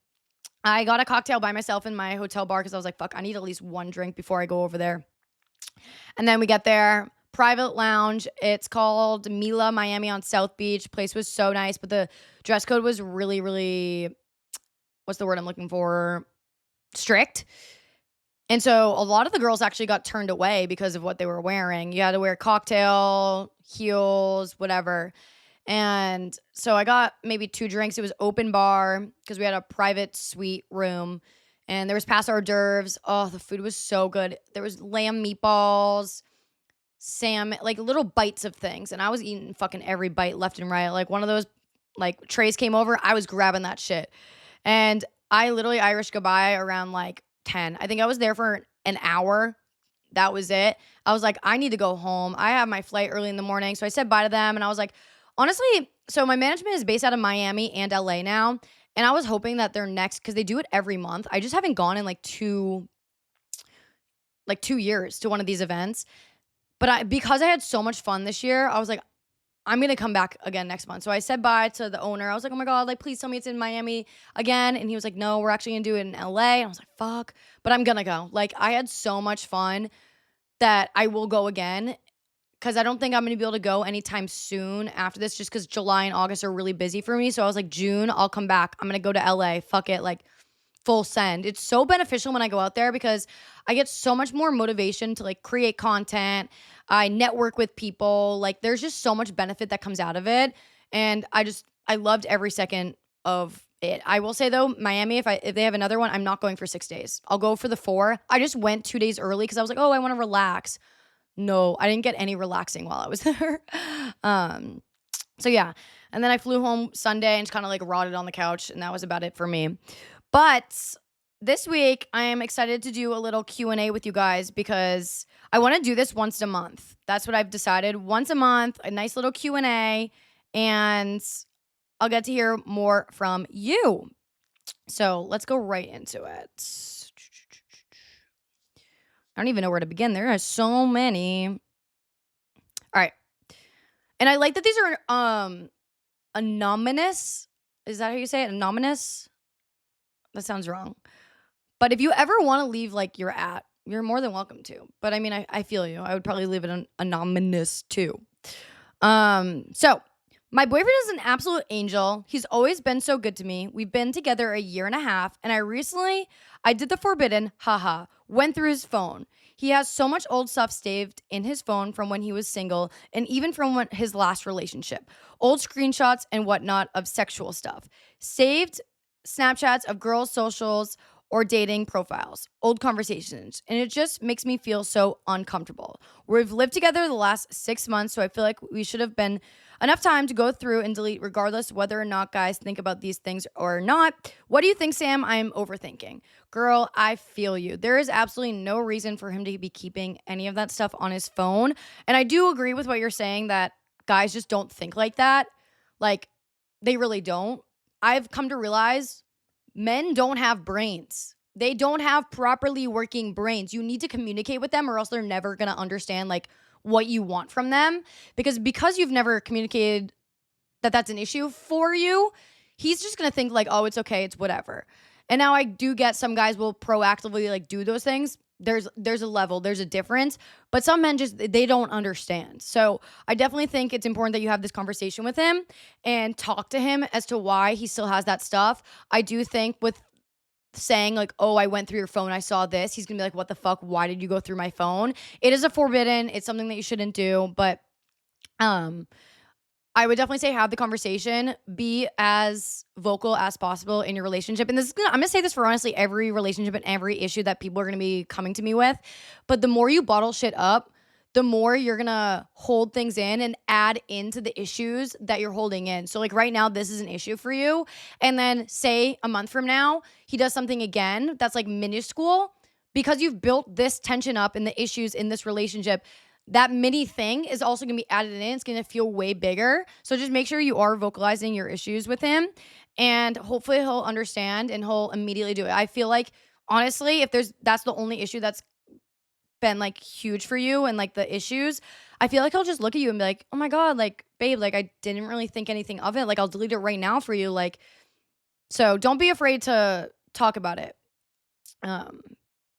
I got a cocktail by myself in my hotel bar because I was like, fuck, I need at least one drink before I go over there. And then we get there. Private lounge. It's called Mila Miami on South Beach. Place was so nice, but the dress code was really, really, what's the word I'm looking for? Strict. And so a lot of the girls actually got turned away because of what they were wearing. You had to wear cocktail, heels, whatever. And so I got maybe 2 drinks. It was open bar because we had a private suite room. And there was past hors d'oeuvres. Oh, the food was so good. There was lamb meatballs, salmon, like little bites of things. And I was eating fucking every bite left and right. Like one of those like trays came over, I was grabbing that shit. And I literally Irish goodbye around like 10. I think I was there for an hour. That was it. I was like, I need to go home. I have my flight early in the morning. So I said bye to them. And I was like, honestly, so my management is based out of Miami and LA now. And I was hoping that their next, because they do it every month. I just haven't gone in like 2 years to one of these events. But because I had so much fun this year, I was like, I'm going to come back again next month. So I said bye to the owner. I was like, oh my God, like, please tell me it's in Miami again. And he was like, no, we're actually going to do it in LA. And I was like, fuck, but I'm going to go. Like, I had so much fun that I will go again, because I don't think I'm going to be able to go anytime soon after this, just because July and August are really busy for me. So I was like, June, I'll come back. I'm going to go to LA. Fuck it. Like, full send. It's so beneficial when I go out there because I get so much more motivation to like create content. I network with people. Like, there's just so much benefit that comes out of it. And I loved every second of it. I will say though, Miami, if they have another one, I'm not going for 6 days. I'll go for the 4. I just went 2 days early because I was like, oh, I want to relax. No, I didn't get any relaxing while I was there. So yeah. And then I flew home Sunday and just kind of like rotted on the couch, and that was about it for me. But this week, I am excited to do a little Q&A with you guys because I want to do this once a month. That's what I've decided. Once a month, a nice little Q&A, and I'll get to hear more from you. So let's go right into it. I don't even know where to begin. There are so many. All right. And I like that these are anonymous. Is that how you say it? Anonymous? That sounds wrong. But if you ever want to leave like your @ you're more than welcome to. But I mean, I feel you. I would probably leave it anonymous too. So my boyfriend is an absolute angel. He's always been so good to me. We've been together a year and a half, and I did the forbidden, went through his phone. He has so much old stuff saved in his phone from when he was single and even from his last relationship. Old screenshots and whatnot of sexual stuff. Saved Snapchats of girls' socials or dating profiles, old conversations, and it just makes me feel so uncomfortable. We've lived together the last 6 months, so I feel like we should have been Enough time to go through and delete regardless whether or not guys think about these things or not. What do you think, Sam? I'm overthinking. Girl, I feel you. There is absolutely no reason for him to be keeping any of that stuff on his phone. And I do agree with what you're saying that guys just don't think like that. Like, they really don't. I've come to realize men don't have brains. They don't have properly working brains. You need to communicate with them or else they're never going to understand like what you want from them because you've never communicated that that's an issue for you, he's just going to think like, "Oh, it's okay, it's whatever." And now I do get some guys will proactively like do those things. There's a level, there's a difference, but some men just they don't understand. So, I definitely think it's important that you have this conversation with him and talk to him as to why he still has that stuff. I do think with saying like, "Oh, I went through your phone, I saw this," he's gonna be like, "What the fuck? Why did you go through my phone?" It is a forbidden, it's something that you shouldn't do, but um I would definitely say have the conversation, be as vocal as possible in your relationship. And I'm gonna say this for honestly every relationship and every issue that people are gonna be coming to me with. But the more you bottle shit up, the more you're gonna hold things in and add into the issues that you're holding in. So, like right now, this is an issue for you. And then, say a month from now, he does something again that's like minuscule because you've built this tension up in the issues in this relationship. That mini thing is also going to be added in. It's going to feel way bigger. So just make sure you are vocalizing your issues with him and hopefully he'll understand and he'll immediately do it. I feel like honestly, if that's the only issue that's been like huge for you and like the issues, I feel like he'll just look at you and be like, "Oh my God, like babe, like I didn't really think anything of it. Like I'll delete it right now for you." Like, so don't be afraid to talk about it. Um,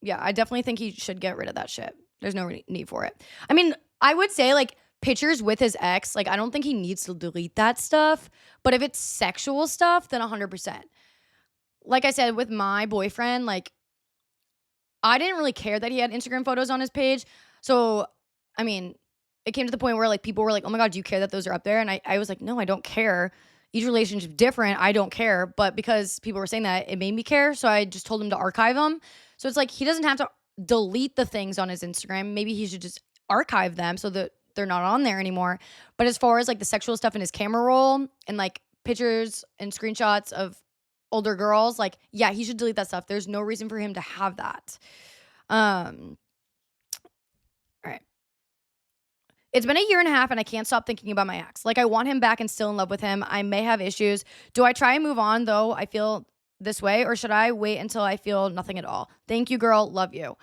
yeah, I definitely think he should get rid of that shit. There's no need for it. I mean, I would say like pictures with his ex, like I don't think he needs to delete that stuff. But if it's sexual stuff, then 100%. Like I said, with my boyfriend, like I didn't really care that he had Instagram photos on his page. So, I mean, it came to the point where like people were like, "Oh my God, do you care that those are up there?" And I was like, "No, I don't care. Each relationship's different. I don't care." But because people were saying that, it made me care. So I just told him to archive them. So it's like he doesn't have to delete the things on his Instagram. Maybe he should just archive them so that they're not on there anymore. But as far as like the sexual stuff in his camera roll and like pictures and screenshots of older girls, like, yeah, he should delete that stuff. There's no reason for him to have that. All right. It's been a year and a half and I can't stop thinking about my ex. Like I want him back and still in love with him. I may have issues. Do I try and move on though I feel this way or should I wait until I feel nothing at all? Thank you, girl. Love you.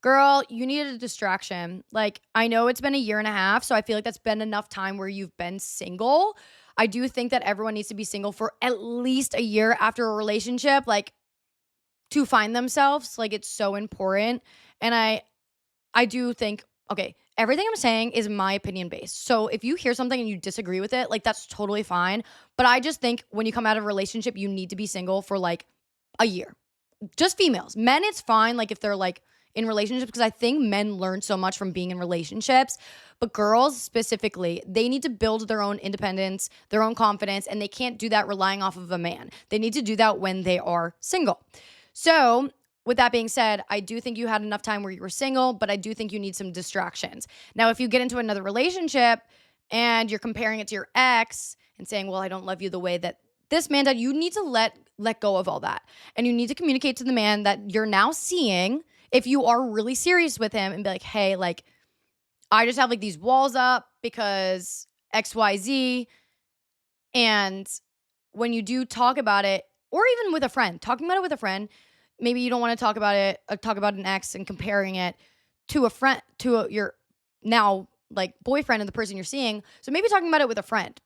Girl, you needed a distraction. Like I know it's been a year and a half, so I feel like that's been enough time where you've been single. I do think that everyone needs to be single for at least a year after a relationship, like to find themselves. Like it's so important. And I do think, okay, everything I'm saying is my opinion based. So if you hear something and you disagree with it, like that's totally fine. But I just think when you come out of a relationship, you need to be single for like a year. Just females. Men, it's fine, like if they're like in relationships, because I think men learn so much from being in relationships. But girls specifically, they need to build their own independence, their own confidence, and they can't do that relying off of a man. They need to do that when they are single. So with that being said, I do think you had enough time where you were single, but I do think you need some distractions. Now, if you get into another relationship and you're comparing it to your ex and saying, "Well, I don't love you the way that this man did," you need to let go of all that. And you need to communicate to the man that you're now seeing if you are really serious with him and be like, "Hey, like I just have like these walls up because XYZ." And when you do talk about it, or even with a friend, talking about it with a friend, maybe you don't want to talk about it, talk about an ex and comparing it to a friend, your now like boyfriend and the person you're seeing. So maybe talking about it with a friend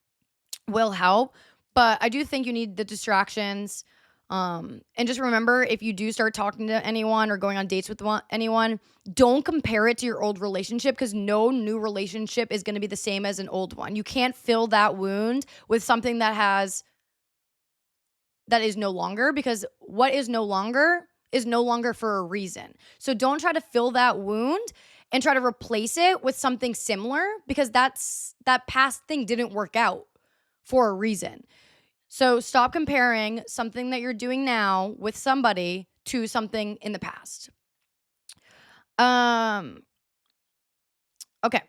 will help. But I do think you need the distractions. And just remember, if you do start talking to anyone or going on dates with anyone, don't compare it to your old relationship because no new relationship is going to be the same as an old one. You can't fill that wound with something that is no longer, because what is no longer for a reason. So don't try to fill that wound and try to replace it with something similar because that past thing didn't work out for a reason. So stop comparing something that you're doing now with somebody to something in the past. Okay.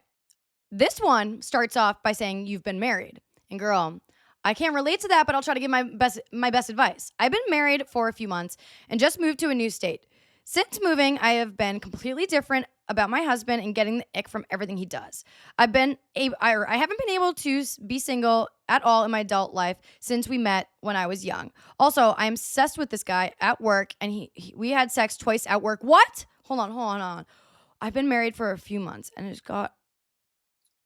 This one starts off by saying, "You've been married." And girl, I can't relate to that, but I'll try to give my best advice. I've been married for a few months and just moved to a new state. Since moving, I have been completely different about my husband and getting the ick from everything he does. I haven't been able to be single at all in my adult life since we met when I was young. Also, I am obsessed with this guy at work, and we had sex twice at work. What? Hold on. I've been married for a few months, and it's got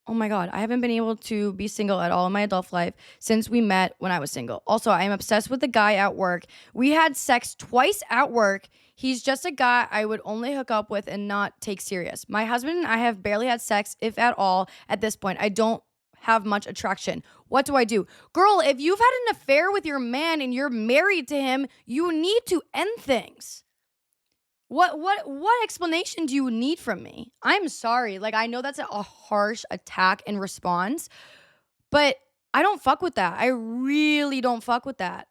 oh my God, I haven't been able to be single at all in my adult life since we met when I was single. Also, I am obsessed with the guy at work. We had sex twice at work. He's just a guy I would only hook up with and not take serious. My husband and I have barely had sex, if at all, at this point. I don't have much attraction. What do I do? Girl, if you've had an affair with your man and you're married to him, you need to end things. What explanation do you need from me? I'm sorry. Like, I know that's a harsh attack and response, but I don't fuck with that. I really don't fuck with that.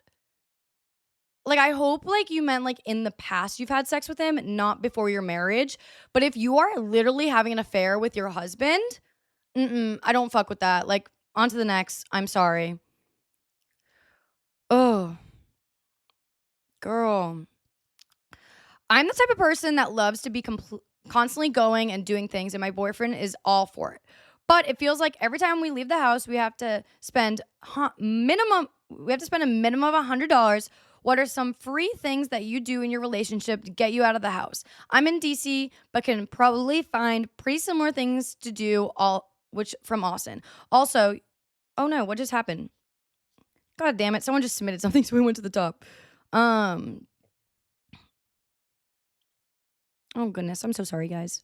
Like, I hope like you meant like in the past you've had sex with him, not before your marriage. But if you are literally having an affair with your husband, I don't fuck with that. Like, on to the next. I'm sorry. Oh, girl. I'm the type of person that loves to be constantly going and doing things, and my boyfriend is all for it. But it feels like every time we leave the house, we have to spend minimum. We have to spend a minimum of $100. What are some free things that you do in your relationship to get you out of the house? I'm in DC, but can probably find pretty similar things to do. Which from Austin. Also, oh no, what just happened? God damn it! Someone just submitted something, so we went to the top. Oh goodness, I'm so sorry, guys.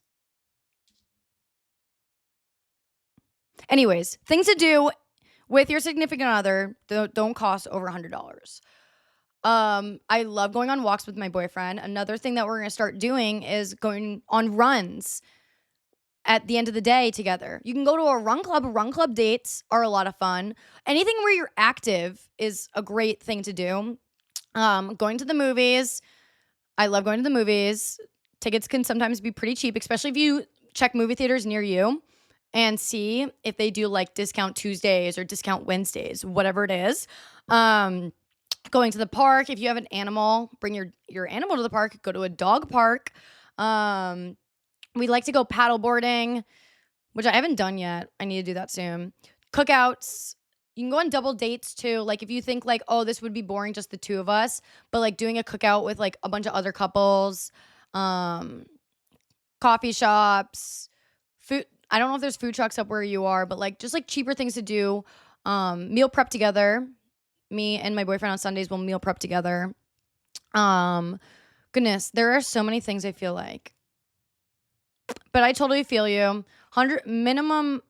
Anyways, things to do with your significant other don't cost over $100. I love going on walks with my boyfriend. Another thing that we're gonna start doing is going on runs at the end of the day together. You can go to a run club. Run club dates are a lot of fun. Anything where you're active is a great thing to do. Going to the movies. I love going to the movies. Tickets can sometimes be pretty cheap, especially if you check movie theaters near you and see if they do like discount Tuesdays or discount Wednesdays, whatever it is. Going to the park. If you have an animal, bring your animal to the park. Go to a dog park. We like to go paddle boarding, which I haven't done yet. I need to do that soon. Cookouts. You can go on double dates too. Like if you think like, oh, this would be boring, just the two of us, but like doing a cookout with like a bunch of other couples. Coffee shops, food. I don't know if there's food trucks up where you are, but like just like cheaper things to do. Meal prep together. Me and my boyfriend on Sundays will meal prep together. Goodness, there are so many things I feel like, but I totally feel you. Minimum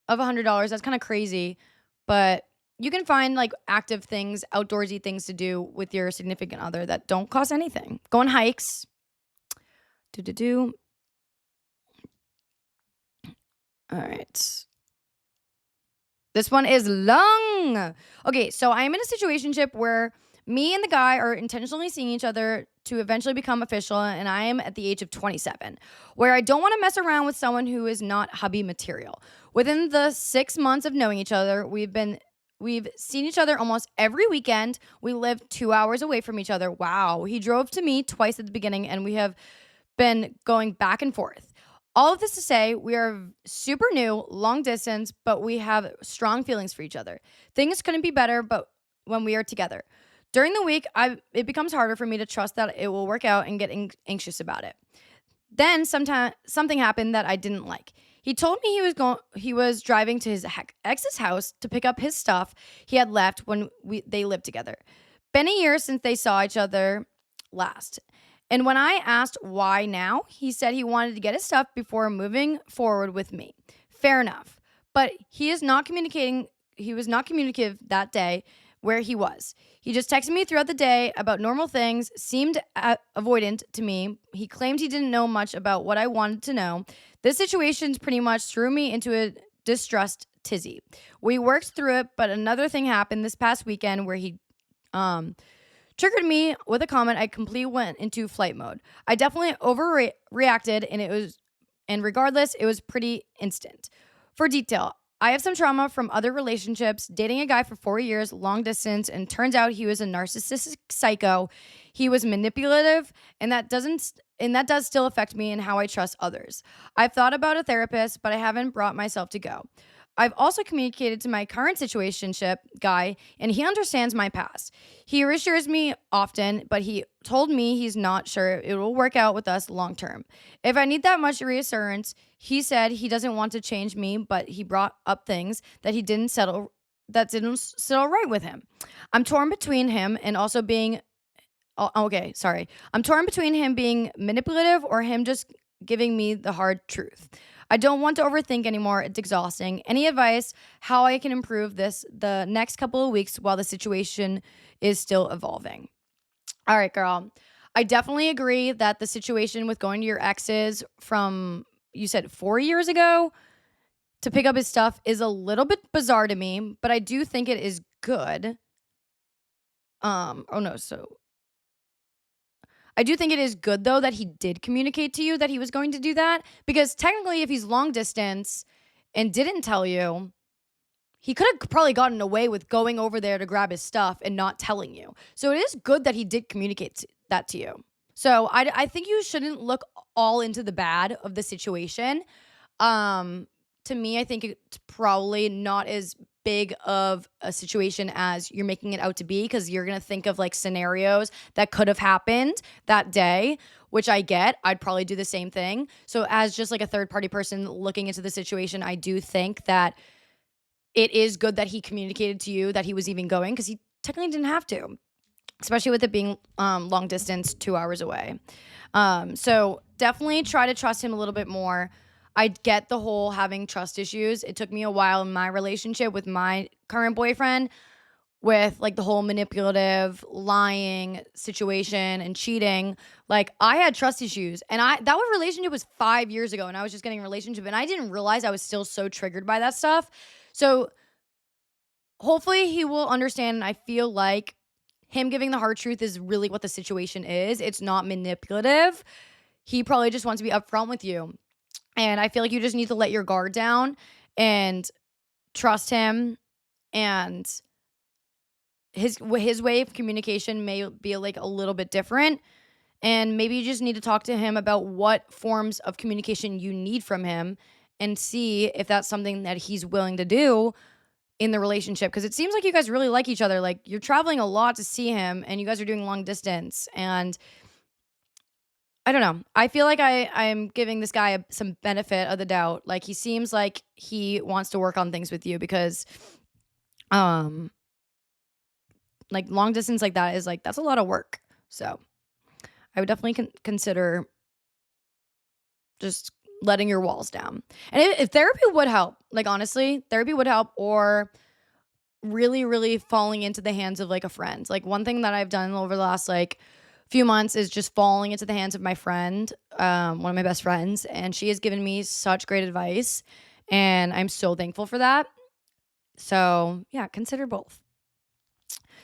of $100. That's kind of crazy, but you can find like active things, outdoorsy things to do with your significant other that don't cost anything. Go on hikes. All right. This one is long. Okay, so I'm in a situationship where me and the guy are intentionally seeing each other to eventually become official, and I am at the age of 27, where I don't want to mess around with someone who is not hubby material. Within the 6 months of knowing each other, we've seen each other almost every weekend. We live 2 hours away from each other. Wow. He drove to me twice at the beginning, and we have been going back and forth. All of this to say, we are super new, long distance, but we have strong feelings for each other. Things couldn't be better, but when we are together. During the week, it becomes harder for me to trust that it will work out and get anxious about it. Then something happened that I didn't like. He told me he was driving to his ex's house to pick up his stuff he had left when they lived together. Been a year since they saw each other last. And when I asked why now, he said he wanted to get his stuff before moving forward with me. Fair enough. But he was not communicative that day where he was. He just texted me throughout the day about normal things, seemed avoidant to me. He claimed he didn't know much about what I wanted to know. This situation pretty much threw me into a distressed tizzy. We worked through it, but another thing happened this past weekend where he triggered me with a comment. I completely went into flight mode. I definitely overreacted, and regardless, it was pretty instant. For detail, I have some trauma from other relationships, dating a guy for 4 years, long distance, and turns out he was a narcissistic psycho. He was manipulative, and that does still affect me and how I trust others. I've thought about a therapist, but I haven't brought myself to go. I've also communicated to my current situationship guy, and he understands my past. He reassures me often, but he told me he's not sure it will work out with us long term. If I need that much reassurance, he said he doesn't want to change me, but he brought up things that didn't settle right with him. I'm torn between him and also being okay, sorry. I'm torn between him being manipulative or him just giving me the hard truth. I don't want to overthink anymore. It's exhausting. Any advice how I can improve this the next couple of weeks while the situation is still evolving? All right, girl. I definitely agree that the situation with going to your exes from, you said 4 years ago, to pick up his stuff is a little bit bizarre to me, but I do think it is good. Oh no, so I do think it is good though that he did communicate to you that he was going to do that, because technically if he's long distance and didn't tell you, he could have probably gotten away with going over there to grab his stuff and not telling you. So it is good that he did communicate that to you. So I think you shouldn't look all into the bad of the situation. Um, to me, I think it's probably not as big of a situation as you're making it out to be, because you're going to think of like scenarios that could have happened that day, which I get. I'd probably do the same thing. So as just like a third party person looking into the situation, I do think that it is good that he communicated to you that he was even going, because he technically didn't have to, especially with it being long distance, 2 hours away. So definitely try to trust him a little bit more. I get the whole having trust issues. It took me a while in my relationship with my current boyfriend with like the whole manipulative, lying situation and cheating. Like I had trust issues, and that was relationship was 5 years ago, and I was just getting a relationship, and I didn't realize I was still so triggered by that stuff. So hopefully he will understand. And I feel like him giving the hard truth is really what the situation is. It's not manipulative. He probably just wants to be upfront with you. And I feel like you just need to let your guard down and trust him. And his way of communication may be like a little bit different. And maybe you just need to talk to him about what forms of communication you need from him and see if that's something that he's willing to do in the relationship, because it seems like you guys really like each other. Like you're traveling a lot to see him and you guys are doing long distance, and I don't know. I feel like I'm giving this guy some benefit of the doubt. Like he seems like he wants to work on things with you, because um like long distance like that is like that's a lot of work. So I would definitely consider just letting your walls down. And if therapy would help, like honestly, therapy would help, or really, really falling into the hands of like a friend. Like one thing that I've done over the last like few months is just falling into the hands of my friend, one of my best friends, and she has given me such great advice, and I'm so thankful for that. So yeah, consider both.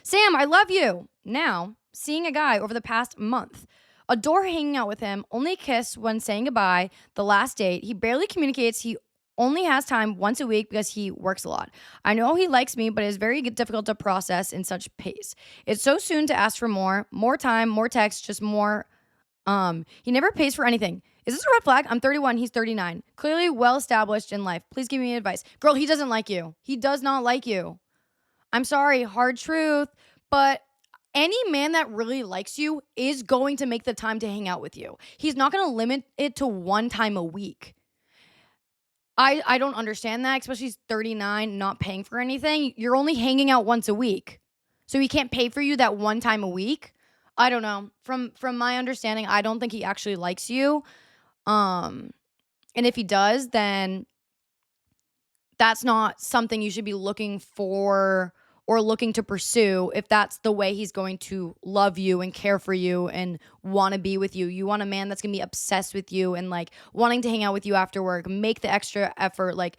Sam, I love you. Now, seeing a guy over the past month. Adore hanging out with him, only kiss when saying goodbye. The last date, he barely communicates. He only has time once a week because he works a lot. I know he likes me, but it is very difficult to process in such pace. It's so soon to ask for more time, more text, just more. He never pays for anything. Is this a red flag? I'm 31, he's 39. Clearly well established in life. Please give me advice. Girl, he doesn't like you. He does not like you. I'm sorry, hard truth, but any man that really likes you is going to make the time to hang out with you. He's not going to limit it to one time a week. I don't understand that, especially he's 39, not paying for anything. You're only hanging out once a week. So he can't pay for you that one time a week. I don't know. From my understanding, I don't think he actually likes you. And if he does, then that's not something you should be looking for or looking to pursue if that's the way he's going to love you and care for you and want to be with you. You want a man that's going to be obsessed with you and like wanting to hang out with you after work, make the extra effort. Like,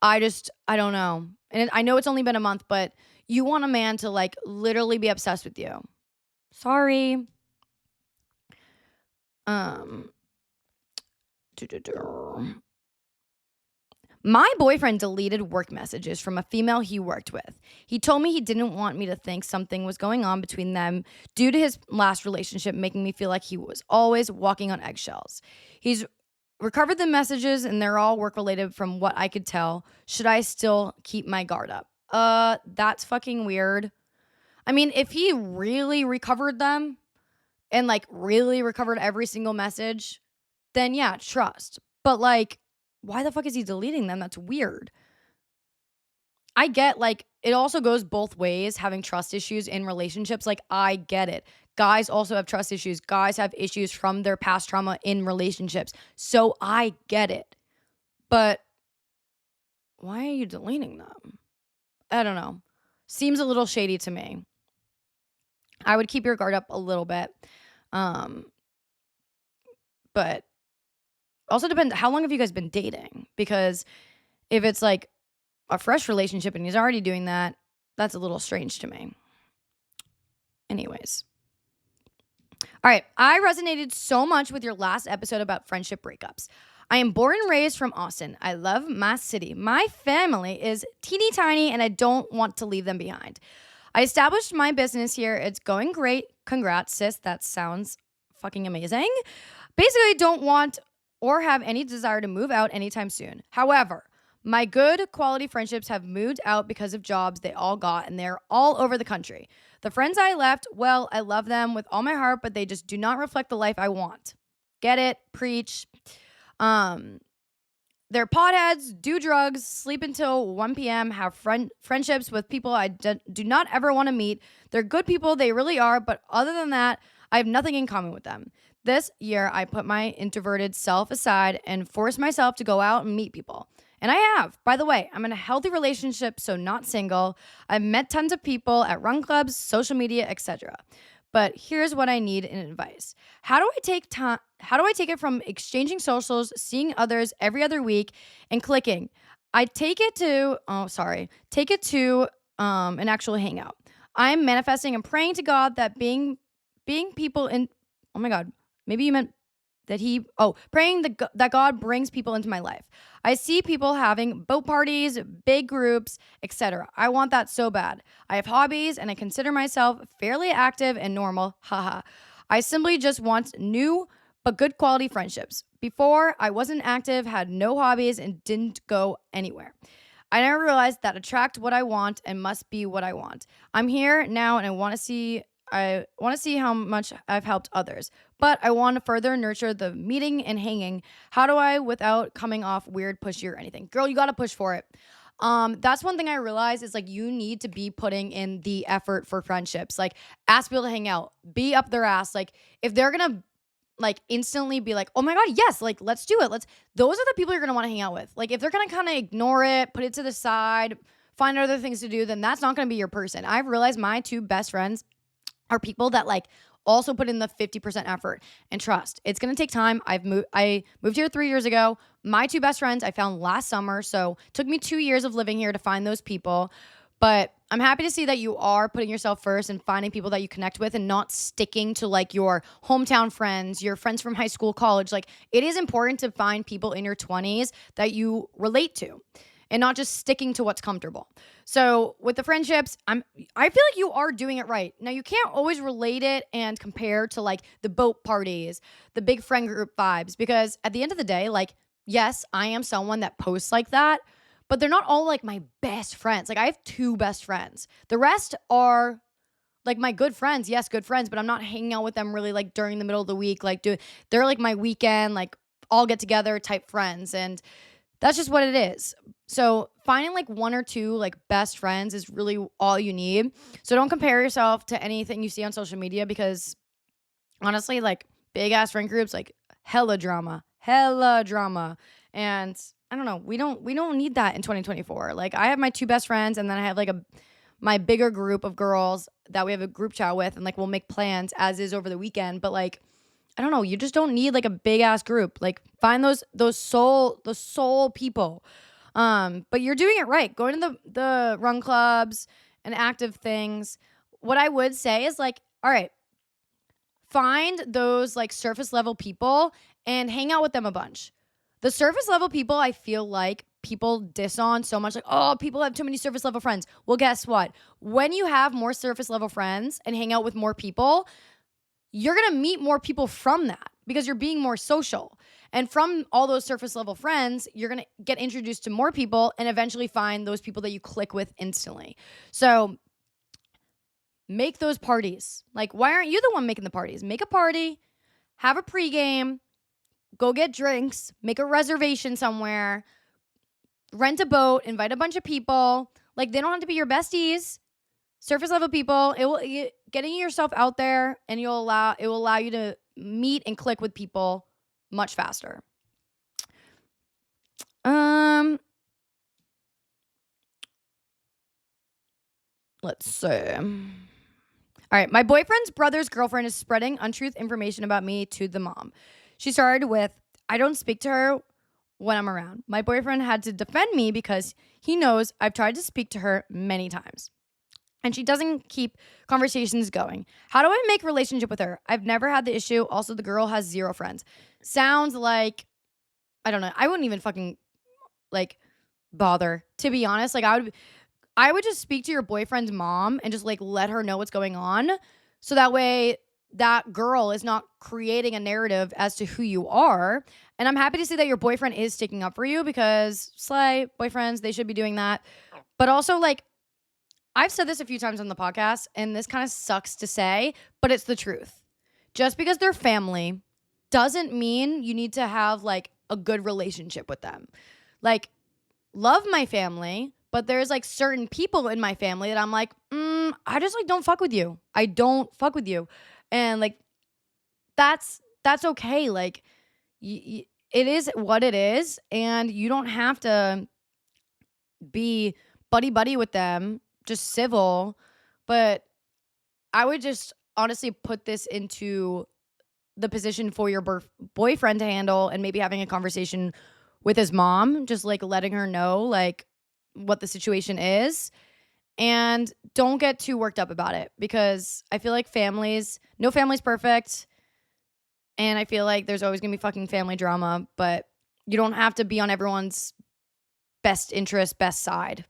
I don't know. And I know it's only been a month, but you want a man to like literally be obsessed with you. Sorry. Um, My boyfriend deleted work messages from a female he worked with. He told me he didn't want me to think something was going on between them due to his last relationship, making me feel like he was always walking on eggshells. He's recovered the messages and they're all work related from what I could tell. Should I still keep my guard up? That's fucking weird. I mean, if he really recovered them and like really recovered every single message, then yeah, trust. But like, why the fuck is he deleting them? That's weird. I get like it also goes both ways having trust issues in relationships. Like, I get it. Guys also have trust issues. Guys have issues from their past trauma in relationships. So I get it. But why are you deleting them? I don't know. Seems a little shady to me. I would keep your guard up a little bit. But also depends, how long have you guys been dating? Because if it's like a fresh relationship and he's already doing that, that's a little strange to me. Anyways. All right. I resonated so much with your last episode about friendship breakups. I am born and raised from Austin. I love my city. My family is teeny tiny and I don't want to leave them behind. I established my business here. It's going great. Congrats, sis. That sounds fucking amazing. Basically, I don't want or have any desire to move out anytime soon. However, my good quality friendships have moved out because of jobs they all got, and they're all over the country. The friends I left, well, I love them with all my heart, but they just do not reflect the life I want. Get it? Preach. They're potheads, do drugs, sleep until 1 p.m., have friendships with people I do not ever want to meet. They're good people, they really are, but other than that, I have nothing in common with them. This year, I put my introverted self aside and forced myself to go out and meet people. And I have. By the way, I'm in a healthy relationship, so not single. I've met tons of people at run clubs, social media, etc. But here's what I need in advice. How do I take it from exchanging socials, seeing others every other week, and clicking? Take it to an actual hangout. I'm manifesting and praying to God that being people in, oh my God, maybe you meant that praying that God brings people into my life. I see people having boat parties, big groups, etc. I want that so bad. I have hobbies and I consider myself fairly active and normal. Haha. I simply just want new but good quality friendships. Before, I wasn't active, had no hobbies, and didn't go anywhere. I never realized that attract what I want and must be what I want. I'm here now and I want to see how much I've helped others, but I want to further nurture the meeting and hanging. How do I without coming off weird, pushy, or anything? Girl, you got to push for it. That's one thing I realized is like you need to be putting in the effort for friendships. Like ask people to hang out, be up their ass. Like if they're gonna like instantly be like, oh my God, yes, like let's do it. Those are the people you're gonna want to hang out with. Like if they're gonna kind of ignore it, put it to the side, find other things to do, then that's not gonna be your person. I've realized my two best friends are people that like also put in the 50% effort and trust. It's going to take time. I moved here 3 years ago. My two best friends I found last summer. So it took me 2 years of living here to find those people. But I'm happy to see that you are putting yourself first and finding people that you connect with and not sticking to like your hometown friends, your friends from high school, college. Like it is important to find people in your 20s that you relate to and not just sticking to what's comfortable. So with the friendships, I feel like you are doing it right. Now you can't always relate it and compare to like the boat parties, the big friend group vibes, because at the end of the day, like, yes, I am someone that posts like that, but they're not all like my best friends. Like I have two best friends. The rest are like my good friends. Yes, good friends, but I'm not hanging out with them really like during the middle of the week. Like they're like my weekend, like all get together type friends. And that's just what it is. So finding like one or two like best friends is really all you need. So don't compare yourself to anything you see on social media because honestly, like big ass friend groups, like hella drama. And I don't know, we don't need that in 2024. Like I have my two best friends and then I have like my bigger group of girls that we have a group chat with and like we'll make plans as is over the weekend. But like I don't know, you just don't need like a big ass group. Like find the soul people. But you're doing it right. Going to the run clubs and active things. What I would say is like, all right, find those like surface level people and hang out with them a bunch. The surface level people, I feel like people diss on so much, like, oh, people have too many surface level friends. Well, guess what? When you have more surface level friends and hang out with more people, you're going to meet more people from that because you're being more social. And from all those surface level friends, you're going to get introduced to more people and eventually find those people that you click with instantly. So make those parties. Like, why aren't you the one making the parties? Make a party, have a pregame, go get drinks, make a reservation somewhere, rent a boat, invite a bunch of people. Like, they don't have to be your besties. Surface level people, getting yourself out there, and it will allow you to meet and click with people much faster. Let's see. All right, my boyfriend's brother's girlfriend is spreading untruth information about me to the mom. She started with, I don't speak to her when I'm around. My boyfriend had to defend me because he knows I've tried to speak to her many times. And she doesn't keep conversations going. How do I make a relationship with her? I've never had the issue. Also, the girl has 0 friends. Sounds like, I don't know. I wouldn't even fucking, like, bother, to be honest. Like, I would just speak to your boyfriend's mom and just, like, let her know what's going on. So that way that girl is not creating a narrative as to who you are. And I'm happy to see that your boyfriend is sticking up for you because slay boyfriends, they should be doing that. But also, like, I've said this a few times on the podcast, and this kind of sucks to say, but it's the truth. Just because they're family doesn't mean you need to have, like, a good relationship with them. Like, love my family, but there's, like, certain people in my family that I'm like, I just, like, don't fuck with you. I don't fuck with you. And, like, that's okay. Like, it is what it is, and you don't have to be buddy with them. Just civil, but I would just honestly put this into the position for your boyfriend to handle, and maybe having a conversation with his mom, just, like, letting her know, like, what the situation is, and don't get too worked up about it, because I feel like no family's perfect, and I feel like there's always gonna be fucking family drama, but you don't have to be on everyone's best interest, best side.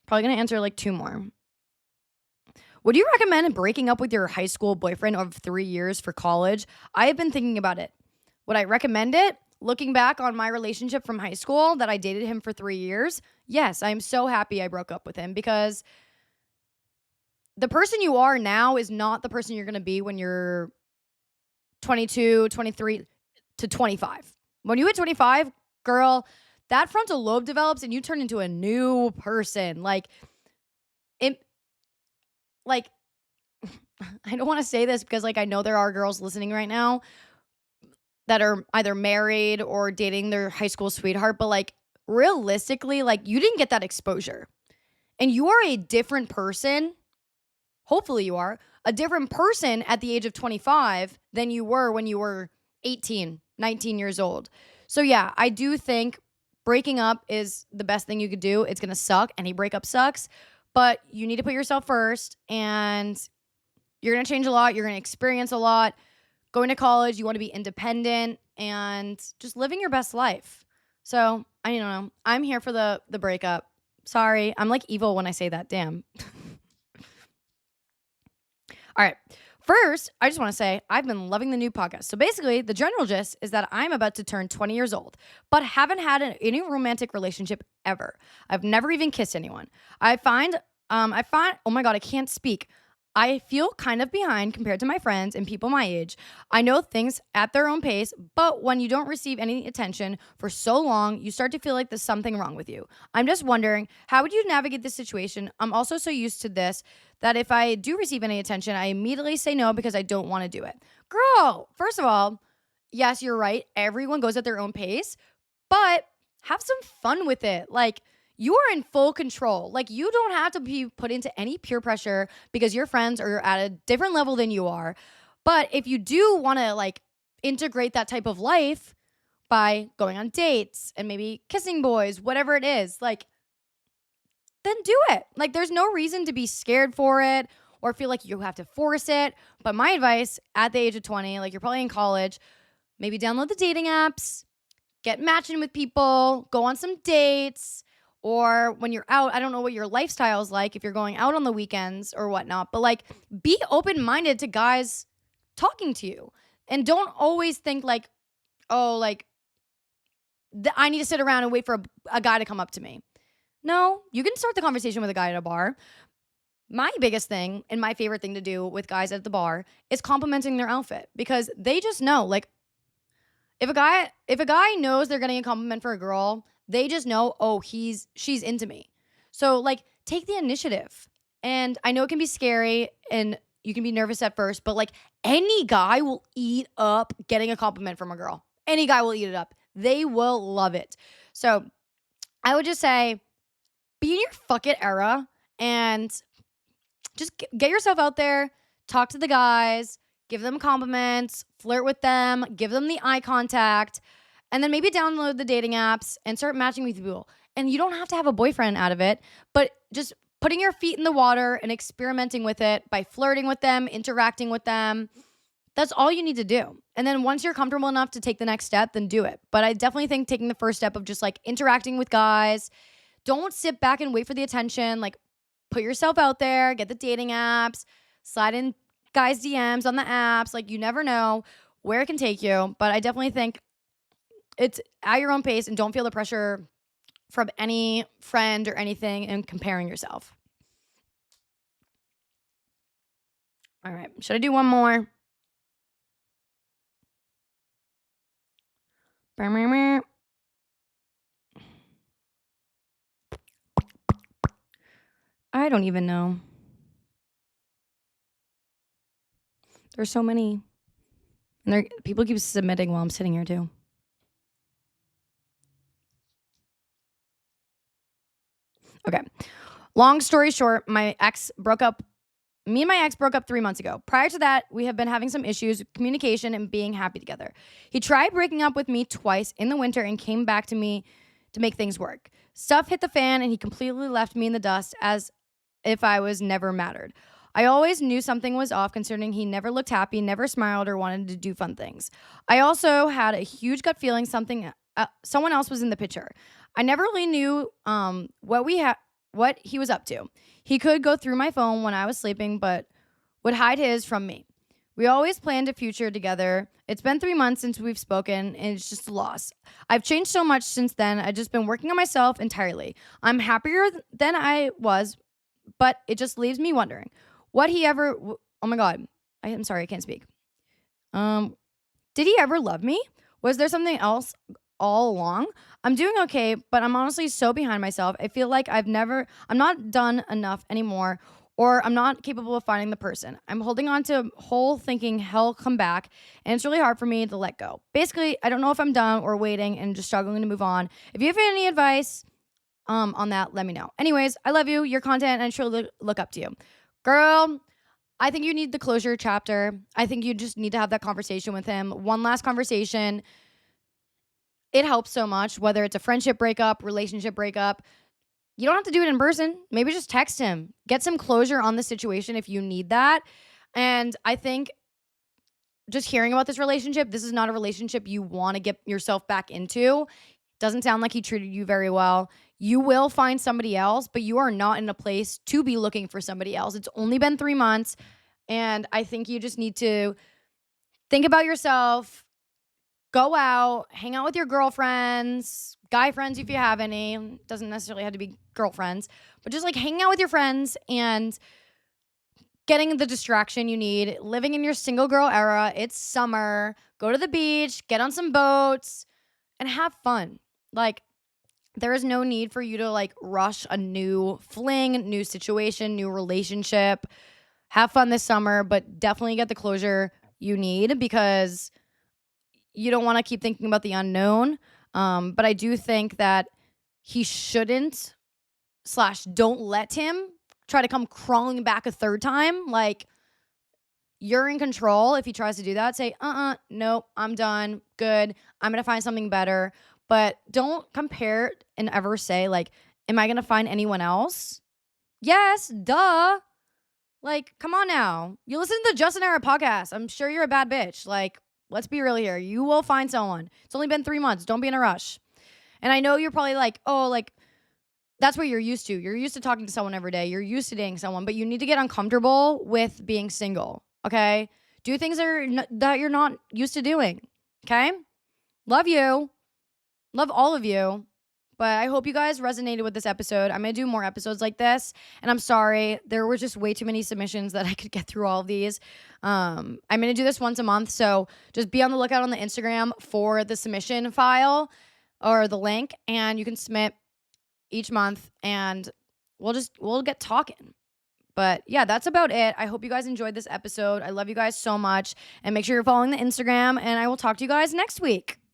Probably going to answer, like, 2 more. Would you recommend breaking up with your high school boyfriend of 3 years for college? I have been thinking about it. Would I recommend it? Looking back on my relationship from high school that I dated him for 3 years, yes, I'm so happy I broke up with him, because the person you are now is not the person you're going to be when you're 22, 23 to 25. When you hit 25, girl, that frontal lobe develops and you turn into a new person. Like, it, like, I don't want to say this because, like, I know there are girls listening right now that are either married or dating their high school sweetheart, but, like, realistically, like, you didn't get that exposure. And you are a different person. Hopefully you are a different person at the age of 25 than you were when you were 18, 19 years old. So yeah, I do think breaking up is the best thing you could do. It's going to suck. Any breakup sucks, but you need to put yourself first, and you're going to change a lot. You're going to experience a lot. Going to college, you want to be independent and just living your best life. So I don't know. I'm here for the breakup. Sorry. I'm, like, evil when I say that. Damn. All right. First, I just want to say I've been loving the new podcast. So basically, the general gist is that I'm about to turn 20 years old, but haven't had any romantic relationship ever. I've never even kissed anyone. I find, oh my God, I can't speak. I feel kind of behind compared to my friends and people my age. I know things at their own pace, but when you don't receive any attention for so long, you start to feel like there's something wrong with you. I'm just wondering, how would you navigate this situation? I'm also so used to this that if I do receive any attention, I immediately say no because I don't want to do it. Girl, first of all, yes, you're right. Everyone goes at their own pace, but have some fun with it. Like, you are in full control. Like, you don't have to be put into any peer pressure because your friends are at a different level than you are. But if you do want to, like, integrate that type of life by going on dates and maybe kissing boys, whatever it is, like, then do it. Like, there's no reason to be scared for it or feel like you have to force it. But my advice at the age of 20, like, you're probably in college, maybe download the dating apps, get matching with people, go on some dates, or when you're out, I don't know what your lifestyle is like if you're going out on the weekends or whatnot, but like be open-minded to guys talking to you. And don't always think like, oh, like I need to sit around and wait for a guy to come up to me. No, you can start the conversation with a guy at a bar. My biggest thing and my favorite thing to do with guys at the bar is complimenting their outfit, because they just know, like, if a guy knows they're getting a compliment for a girl, they just know, oh, she's into me. So like take the initiative. And I know it can be scary and you can be nervous at first, but like any guy will eat up getting a compliment from a girl. Any guy will eat it up. They will love it. So I would just say be in your fuck it era and just get yourself out there, talk to the guys, give them compliments, flirt with them, give them the eye contact, and then maybe download the dating apps and start matching with people. And you don't have to have a boyfriend out of it, but just putting your feet in the water and experimenting with it by flirting with them, interacting with them. That's all you need to do. And then once you're comfortable enough to take the next step, then do it. But I definitely think taking the first step of just like interacting with guys, don't sit back and wait for the attention. Like put yourself out there, get the dating apps, slide in guys' DMs on the apps. Like you never know where it can take you. But I definitely think it's at your own pace and don't feel the pressure from any friend or anything and comparing yourself. All right. Should I do one more? I don't even know. There's so many. And people keep submitting while I'm sitting here too. Okay. Long story short, me and my ex broke up 3 months ago. Prior to that, we have been having some issues with communication and being happy together. He tried breaking up with me twice in the winter and came back to me to make things work. Stuff hit the fan and he completely left me in the dust as if I was never mattered. I always knew something was off concerning he never looked happy, never smiled, or wanted to do fun things. I also had a huge gut feeling someone else was in the picture. I never really knew what he was up to. He could go through my phone when I was sleeping, but would hide his from me. We always planned a future together. It's been 3 months since we've spoken, and it's just a loss. I've changed so much since then. I've just been working on myself entirely. I'm happier than I was, but it just leaves me wondering oh my God. I'm sorry, I can't speak. Did he ever love me? Was there something else all along? I'm doing okay, but I'm honestly so behind myself. I feel like I'm not done enough anymore, or I'm not capable of finding the person. I'm holding on to whole thinking he'll come back, and it's really hard for me to let go. Basically, I don't know if I'm done or waiting and just struggling to move on. If you have any advice on that, let me know. Anyways, I love you, your content, and I truly look up to you. Girl, I think you need the closure chapter. I think you just need to have that conversation with him. One last conversation. It helps so much, whether it's a friendship breakup, relationship breakup. You don't have to do it in person. Maybe just text him. Get some closure on the situation if you need that. And I think just hearing about this relationship, this is not a relationship you want to get yourself back into. Doesn't sound like he treated you very well. You will find somebody else, but you are not in a place to be looking for somebody else. It's only been 3 months. And I think you just need to think about yourself. Go out, hang out with your girlfriends, guy friends if you have any. Doesn't necessarily have to be girlfriends, but just like hanging out with your friends and getting the distraction you need. Living in your single girl era. It's summer. Go to the beach, get on some boats, and have fun. Like, there is no need for you to like rush a new fling, new situation, new relationship. Have fun this summer, but definitely get the closure you need, because you don't want to keep thinking about the unknown. But I do think that he shouldn't / don't let him try to come crawling back a third time. Like, you're in control. If he tries to do that, say, nope, I'm done. Good. I'm going to find something better. But don't compare and ever say, like, am I going to find anyone else? Yes, duh. Like, come on now. You listen to the Justin Era podcast. I'm sure you're a bad bitch. Like, Let's be real here. You will find someone. It's only been 3 months. Don't be in a rush. And I know you're probably like, oh, like, that's what you're used to. You're used to talking to someone every day. You're used to dating someone, but you need to get uncomfortable with being single, okay? Do things that you're not used to doing, okay? Love you. Love all of you. But I hope you guys resonated with this episode. I'm going to do more episodes like this. And I'm sorry, there were just way too many submissions that I could get through all of these. I'm going to do this once a month. So just be on the lookout on the Instagram for the submission file or the link. And you can submit each month and we'll get talking. But yeah, that's about it. I hope you guys enjoyed this episode. I love you guys so much. And make sure you're following the Instagram. And I will talk to you guys next week.